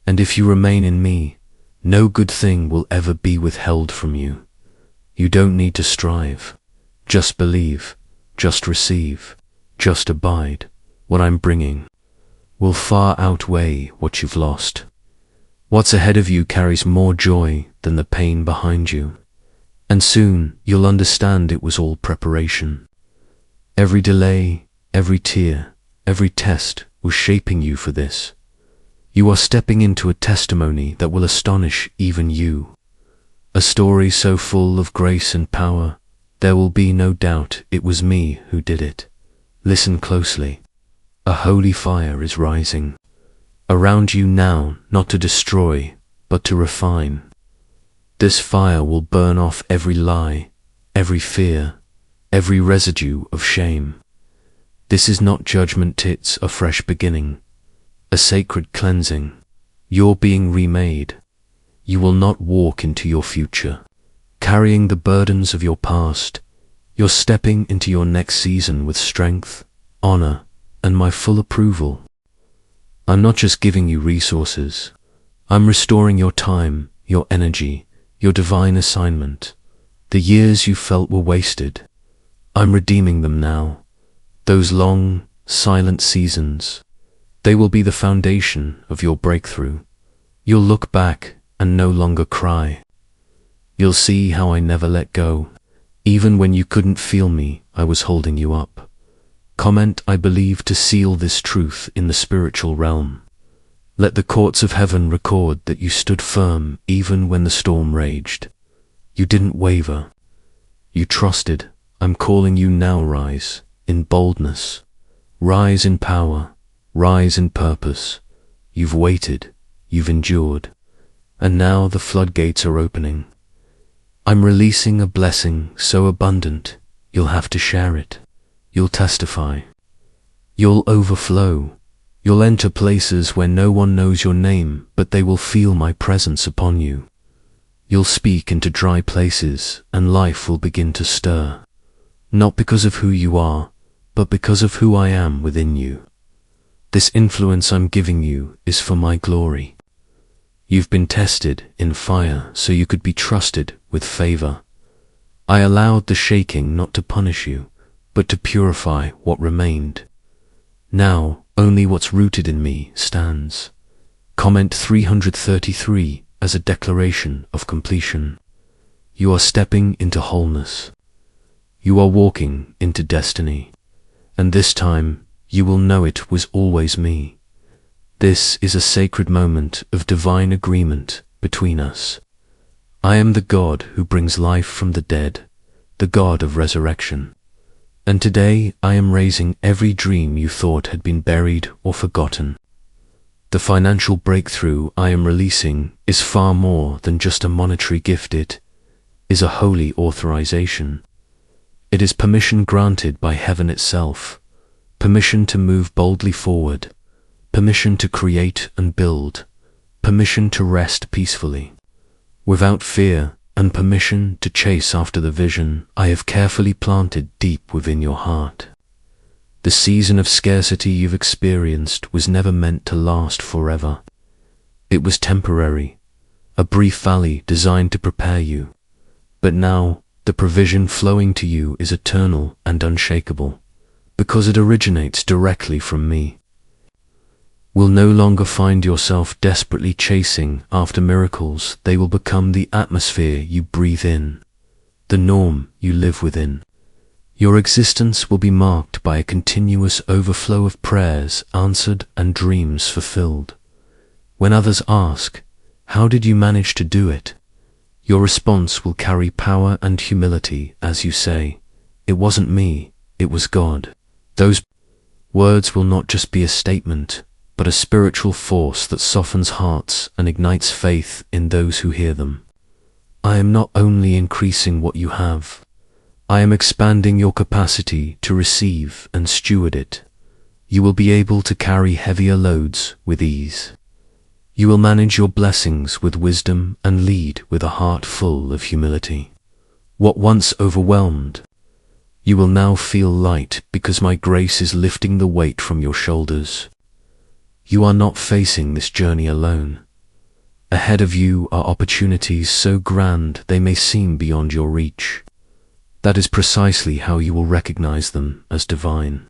[SPEAKER 1] And if you remain in me, no good thing will ever be withheld from you. You don't need to strive. Just believe. Just receive. Just abide. What I'm bringing will far outweigh what you've lost. What's ahead of you carries more joy than the pain behind you. And soon you'll understand it was all preparation. Every delay, every tear, every test was shaping you for this. You are stepping into a testimony that will astonish even you. A story so full of grace and power, there will be no doubt it was me who did it. Listen closely. A holy fire is rising around you now, not to destroy, but to refine. This fire will burn off every lie, every fear, every residue of shame. This is not judgment, it's a fresh beginning, a sacred cleansing. You're being remade. You will not walk into your future carrying the burdens of your past. You're stepping into your next season with strength, honor, and my full approval. I'm not just giving you resources. I'm restoring your time, your energy, your divine assignment. The years you felt were wasted, I'm redeeming them now. Those long, silent seasons, they will be the foundation of your breakthrough. You'll look back and no longer cry. You'll see how I never let go. Even when you couldn't feel me, I was holding you up. Comment I believe to seal this truth in the spiritual realm. Let the courts of heaven record that you stood firm even when the storm raged. You didn't waver. You trusted. I'm calling you now. Rise in boldness. Rise in power. Rise in purpose. You've waited. You've endured. And now the floodgates are opening. I'm releasing a blessing so abundant, you'll have to share it. You'll testify. You'll overflow. You'll enter places where no one knows your name, but they will feel my presence upon you. You'll speak into dry places, and life will begin to stir. Not because of who you are, but because of who I am within you. This influence I'm giving you is for my glory. You've been tested in fire so you could be trusted with favor. I allowed the shaking not to punish you, but to purify what remained. Now, only what's rooted in me stands. Comment 333 as a declaration of completion. You are stepping into wholeness. You are walking into destiny. And this time, you will know it was always me. This is a sacred moment of divine agreement between us. I am the God who brings life from the dead, the God of resurrection. And today I am raising every dream you thought had been buried or forgotten. The financial breakthrough I am releasing is far more than just a monetary gift. It is a holy authorization. It is permission granted by heaven itself, permission to move boldly forward, permission to create and build, permission to rest peacefully, without fear, and permission to chase after the vision I have carefully planted deep within your heart. The season of scarcity you've experienced was never meant to last forever. It was temporary, a brief valley designed to prepare you. But now, the provision flowing to you is eternal and unshakable, because it originates directly from me. Will no longer find yourself desperately chasing after miracles. They will become the atmosphere you breathe in, the norm you live within. Your existence will be marked by a continuous overflow of prayers answered and dreams fulfilled. When others ask, "How did you manage to do it?" your response will carry power and humility as you say, "It wasn't me, it was God." Those words will not just be a statement, but a spiritual force that softens hearts and ignites faith in those who hear them. I am not only increasing what you have, I am expanding your capacity to receive and steward it. You will be able to carry heavier loads with ease. You will manage your blessings with wisdom and lead with a heart full of humility. What once overwhelmed, you will now feel light because my grace is lifting the weight from your shoulders. You are not facing this journey alone. Ahead of you are opportunities so grand they may seem beyond your reach. That is precisely how you will recognize them as divine.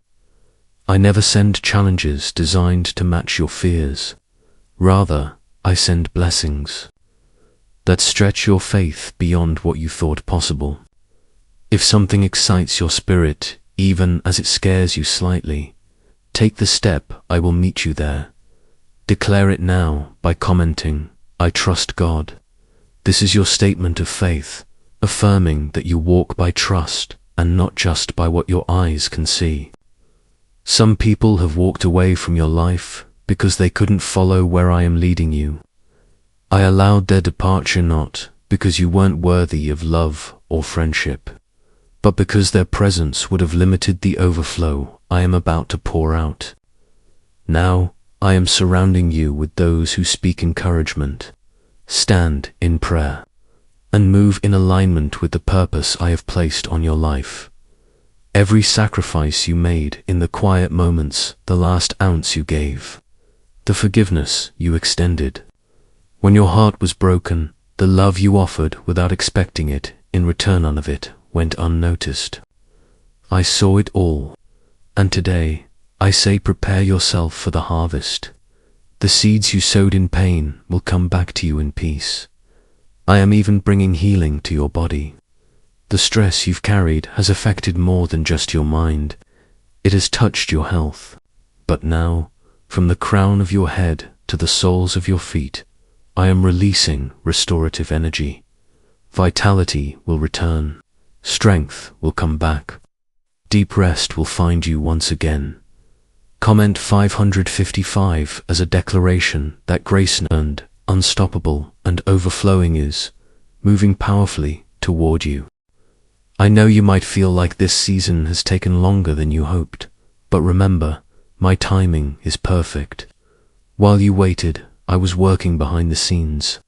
[SPEAKER 1] I never send challenges designed to match your fears. Rather, I send blessings that stretch your faith beyond what you thought possible. If something excites your spirit, even as it scares you slightly, take the step. I will meet you there. Declare it now by commenting, "I trust God." This is your statement of faith, affirming that you walk by trust and not just by what your eyes can see. Some people have walked away from your life because they couldn't follow where I am leading you. I allowed their departure not because you weren't worthy of love or friendship, but because their presence would have limited the overflow I am about to pour out. Now, I am surrounding you with those who speak encouragement, stand in prayer, and move in alignment with the purpose I have placed on your life. Every sacrifice you made in the quiet moments, the last ounce you gave, the forgiveness you extended. When your heart was broken, the love you offered without expecting it in return of it went unnoticed. I saw it all, and today I say prepare yourself for the harvest. The seeds you sowed in pain will come back to you in peace. I am even bringing healing to your body. The stress you've carried has affected more than just your mind. It has touched your health. But now, from the crown of your head to the soles of your feet, I am releasing restorative energy. Vitality will return. Strength will come back. Deep rest will find you once again. Comment 555 as a declaration that grace earned, unstoppable and overflowing is moving powerfully toward you. I know you might feel like this season has taken longer than you hoped, but remember, my timing is perfect. While you waited, I was working behind the scenes.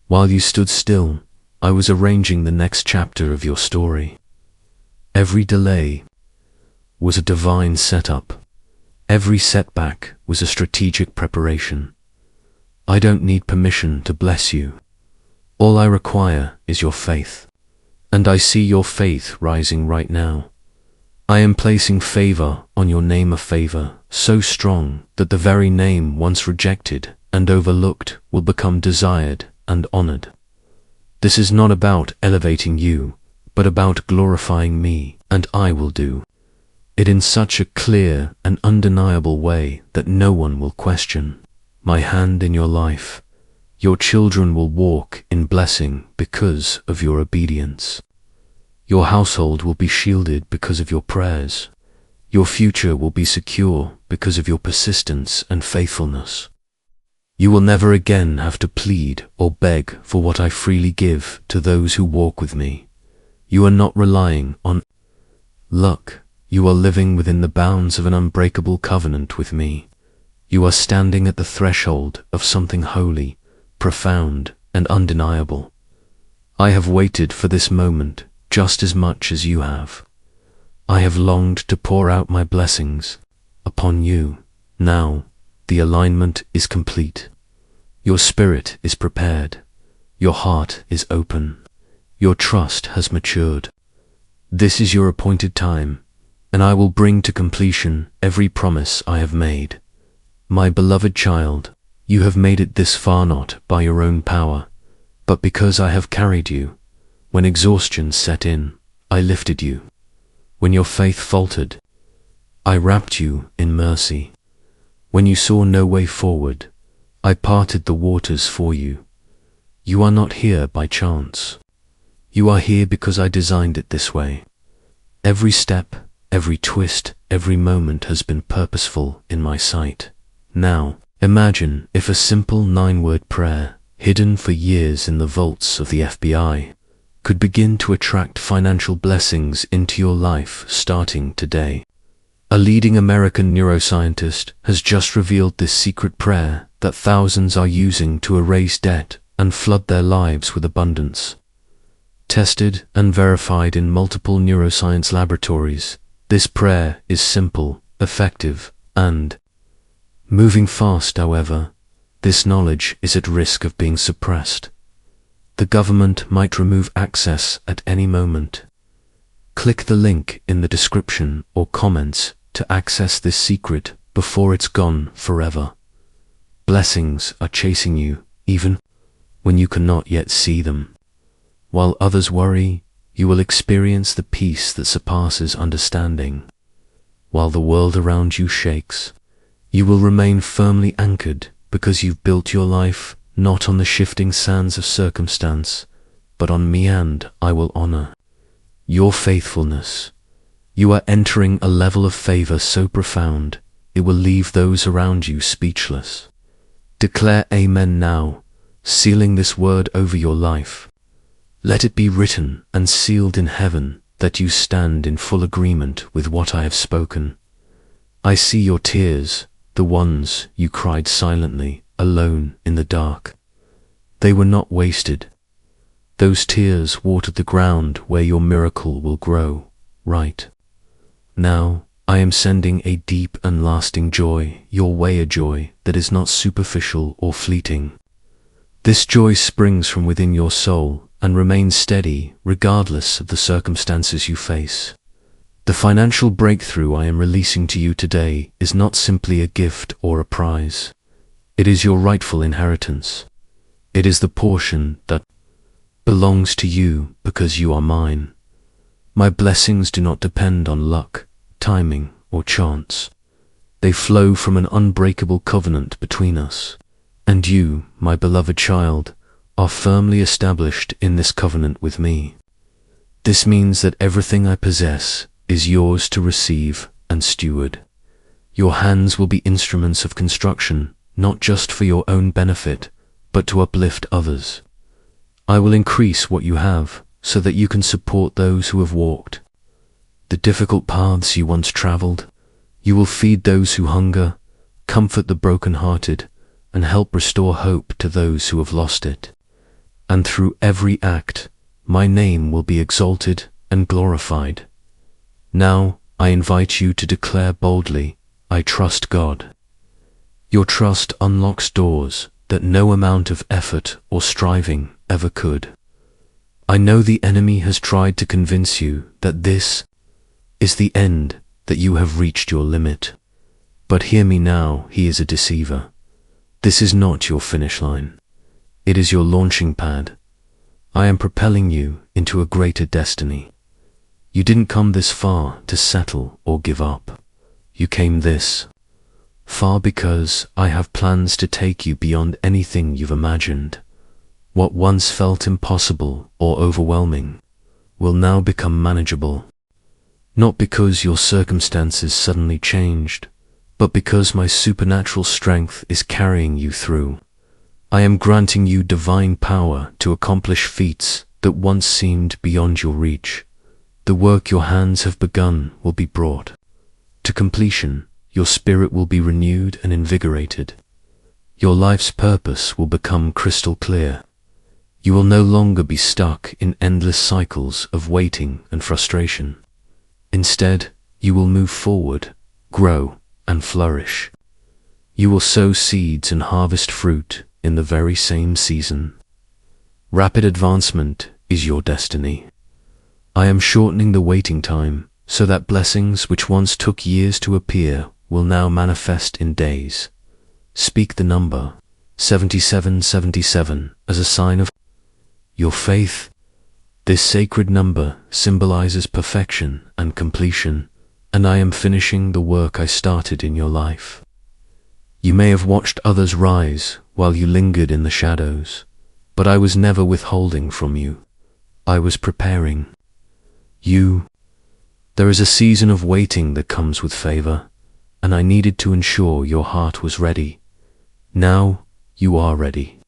[SPEAKER 1] While you stood still, I was arranging the next chapter of your story. Every delay was a divine setup. Every setback was a strategic preparation. I don't need permission to bless you. All I require is your faith. And I see your faith rising right now. I am placing favor on your name of favor, so strong that the very name once rejected and overlooked will become desired and honored. This is not about elevating you, but about glorifying me, and I will do it in such a clear and undeniable way that no one will question my hand in your life. Your children will walk in blessing because of your obedience. Your household will be shielded because of your prayers. Your future will be secure because of your persistence and faithfulness. You will never again have to plead or beg for what I freely give to those who walk with me. You are not relying on luck. You are living within the bounds of an unbreakable covenant with me. You are standing at the threshold of something holy, profound, and undeniable. I have waited for this moment just as much as you have. I have longed to pour out my blessings upon you. Now, the alignment is complete. Your spirit is prepared. Your heart is open. Your trust has matured. This is your appointed time, and I will bring to completion every promise I have made. My beloved child, you have made it this far not by your own power, but because I have carried you. When exhaustion set in, I lifted you. When your faith faltered, I wrapped you in mercy. When you saw no way forward, I parted the waters for you. You are not here by chance. You are here because I designed it this way. Every step, every twist, every moment has been purposeful in my sight. Now, imagine if a simple 9-word prayer, hidden for years in the vaults of the FBI, could begin to attract financial blessings into your life starting today. A leading American neuroscientist has just revealed this secret prayer that thousands are using to erase debt and flood their lives with abundance. Tested and verified in multiple neuroscience laboratories, this prayer is simple, effective, and moving fast. However, this knowledge is at risk of being suppressed. The government might remove access at any moment. Click the link in the description or comments to access this secret before it's gone forever. Blessings are chasing you, even when you cannot yet see them. While others worry, you will experience the peace that surpasses understanding. While the world around you shakes, you will remain firmly anchored because you've built your life not on the shifting sands of circumstance, but on me, and I will honor your faithfulness. You are entering a level of favor so profound, it will leave those around you speechless. Declare Amen now, sealing this word over your life. Let it be written and sealed in heaven that you stand in full agreement with what I have spoken. I see your tears, the ones you cried silently, alone in the dark. They were not wasted. Those tears watered the ground where your miracle will grow. Right now, I am sending a deep and lasting joy your way, a joy that is not superficial or fleeting. This joy springs from within your soul and remains steady regardless of the circumstances you face. The financial breakthrough I am releasing to you today is not simply a gift or a prize. It is your rightful inheritance. It is the portion that belongs to you because you are mine. My blessings do not depend on luck, timing, or chance. They flow from an unbreakable covenant between us. And you, my beloved child, are firmly established in this covenant with me. This means that everything I possess is yours to receive and steward. Your hands will be instruments of construction, not just for your own benefit, but to uplift others. I will increase what you have so that you can support those who have walked the difficult paths you once traveled. You will feed those who hunger, comfort the broken-hearted, and help restore hope to those who have lost it. And through every act, my name will be exalted and glorified. Now, I invite you to declare boldly, I trust God. Your trust unlocks doors that no amount of effort or striving ever could. I know the enemy has tried to convince you that this is the end, that you have reached your limit. But hear me now, he is a deceiver. This is not your finish line. It is your launching pad. I am propelling you into a greater destiny. You didn't come this far to settle or give up. You came this far because I have plans to take you beyond anything you've imagined. What once felt impossible or overwhelming will now become manageable. Not because your circumstances suddenly changed, but because my supernatural strength is carrying you through. I am granting you divine power to accomplish feats that once seemed beyond your reach. The work your hands have begun will be brought to completion. Your spirit will be renewed and invigorated. Your life's purpose will become crystal clear. You will no longer be stuck in endless cycles of waiting and frustration. Instead, you will move forward, grow, and flourish. You will sow seeds and harvest fruit in the very same season. Rapid advancement is your destiny. I am shortening the waiting time so that blessings which once took years to appear will now manifest in days. Speak the number 7777 as a sign of your faith. This sacred number symbolizes perfection and completion, and I am finishing the work I started in your life. You may have watched others rise while you lingered in the shadows, but I was never withholding from you. I was preparing you. There is a season of waiting that comes with favor, and I needed to ensure your heart was ready. Now you are ready.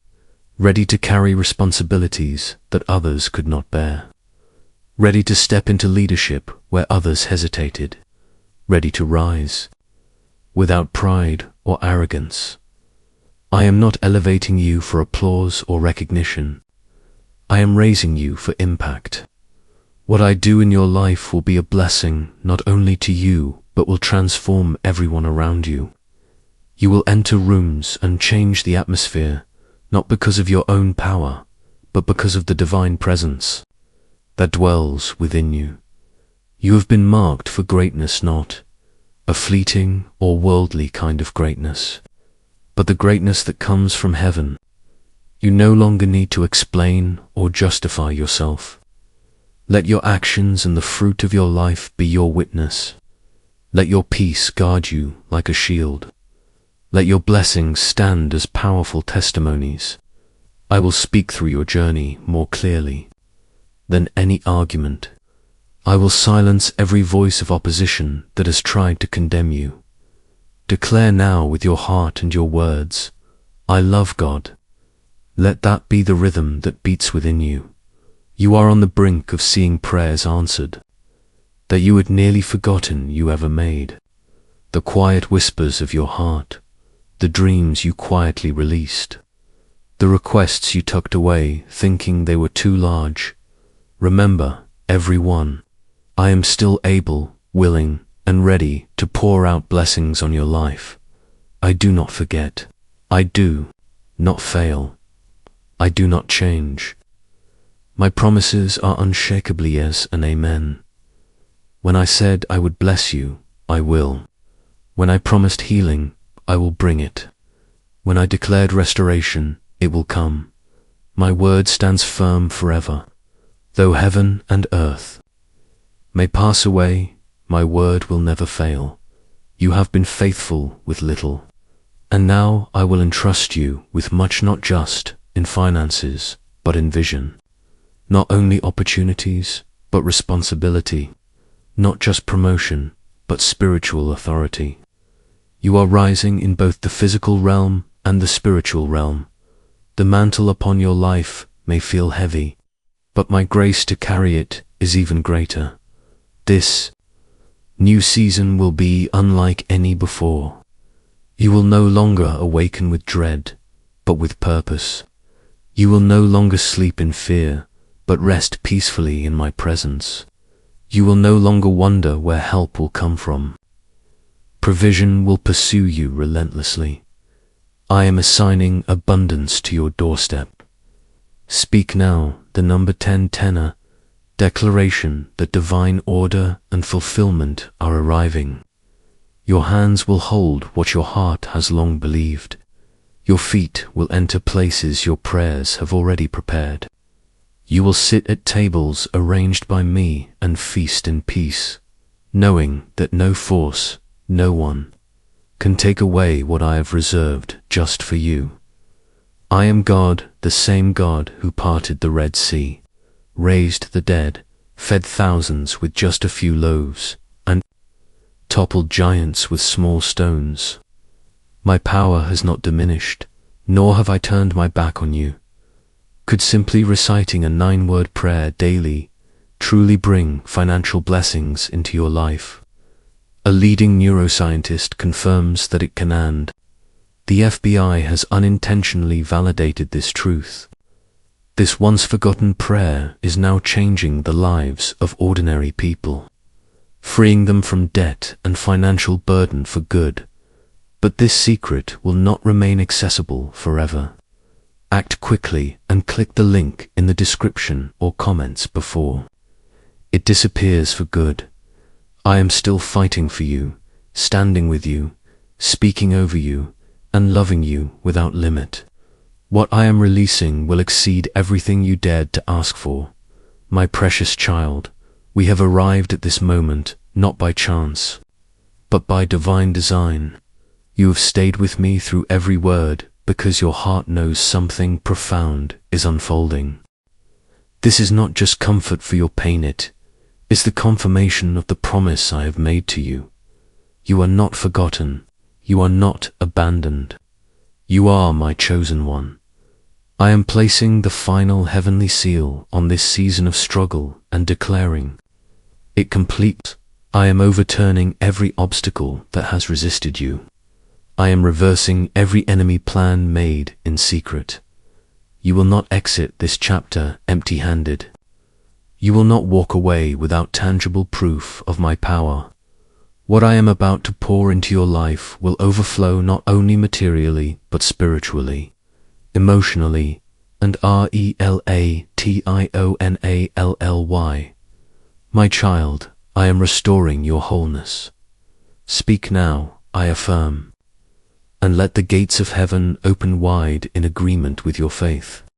[SPEAKER 1] Ready to carry responsibilities that others could not bear. Ready to step into leadership where others hesitated. Ready to rise without pride or arrogance. I am not elevating you for applause or recognition. I am raising you for impact. What I do in your life will be a blessing not only to you, but will transform everyone around you. You will enter rooms and change the atmosphere, not because of your own power, but because of the divine presence that dwells within you. You have been marked for greatness, not a fleeting or worldly kind of greatness, but the greatness that comes from heaven. You no longer need to explain or justify yourself. Let your actions and the fruit of your life be your witness. Let your peace guard you like a shield. Let your blessings stand as powerful testimonies. I will speak through your journey more clearly than any argument. I will silence every voice of opposition that has tried to condemn you. Declare now with your heart and your words, I love God. Let that be the rhythm that beats within you. You are on the brink of seeing prayers answered that you had nearly forgotten you ever made. The quiet whispers of your heart, the dreams you quietly released, The requests you tucked away, thinking they were too large. Remember, every one. I am still able, willing, and ready to pour out blessings on your life. I do not forget. I do not fail. I do not change. My promises are unshakably yes and amen. When I said I would bless you, I will. When I promised healing, I will bring it. When I declared restoration, it will come. My word stands firm forever. Though heaven and earth may pass away, my word will never fail. You have been faithful with little, and now I will entrust you with much, not just in finances, but in vision. Not only opportunities, but responsibility. Not just promotion, but spiritual authority. You are rising in both the physical realm and the spiritual realm. The mantle upon your life may feel heavy, but my grace to carry it is even greater. This new season will be unlike any before. You will no longer awaken with dread, but with purpose. You will no longer sleep in fear, but rest peacefully in my presence. You will no longer wonder where help will come from. Provision will pursue you relentlessly. I am assigning abundance to your doorstep. Speak now the number 10 tenor, declaration that divine order and fulfillment are arriving. Your hands will hold what your heart has long believed. Your feet will enter places your prayers have already prepared. You will sit at tables arranged by me and feast in peace, knowing that no force, no one, can take away what I have reserved just for you. I am God, the same God who parted the Red Sea, raised the dead, fed thousands with just a few loaves, and toppled giants with small stones. My power has not diminished, nor have I turned my back on you. Could simply reciting a 9-word prayer daily truly bring financial blessings into your life? A leading neuroscientist confirms that it can, and the FBI has unintentionally validated this truth. This once forgotten prayer is now changing the lives of ordinary people, freeing them from debt and financial burden for good. But this secret will not remain accessible forever. Act quickly and click the link in the description or comments before it disappears for good. I am still fighting for you, standing with you, speaking over you, and loving you without limit. What I am releasing will exceed everything you dared to ask for. My precious child, we have arrived at this moment not by chance, but by divine design. You have stayed with me through every word because your heart knows something profound is unfolding. This is not just comfort for your pain, it is the confirmation of the promise I have made to you. You are not forgotten. You are not abandoned. You are my chosen one. I am placing the final heavenly seal on this season of struggle and declaring it complete. I am overturning every obstacle that has resisted you. I am reversing every enemy plan made in secret. You will not exit this chapter empty-handed. You will not walk away without tangible proof of my power. What I am about to pour into your life will overflow not only materially, but spiritually, emotionally, and relationally. My child, I am restoring your wholeness. Speak now, I affirm, and let the gates of heaven open wide in agreement with your faith.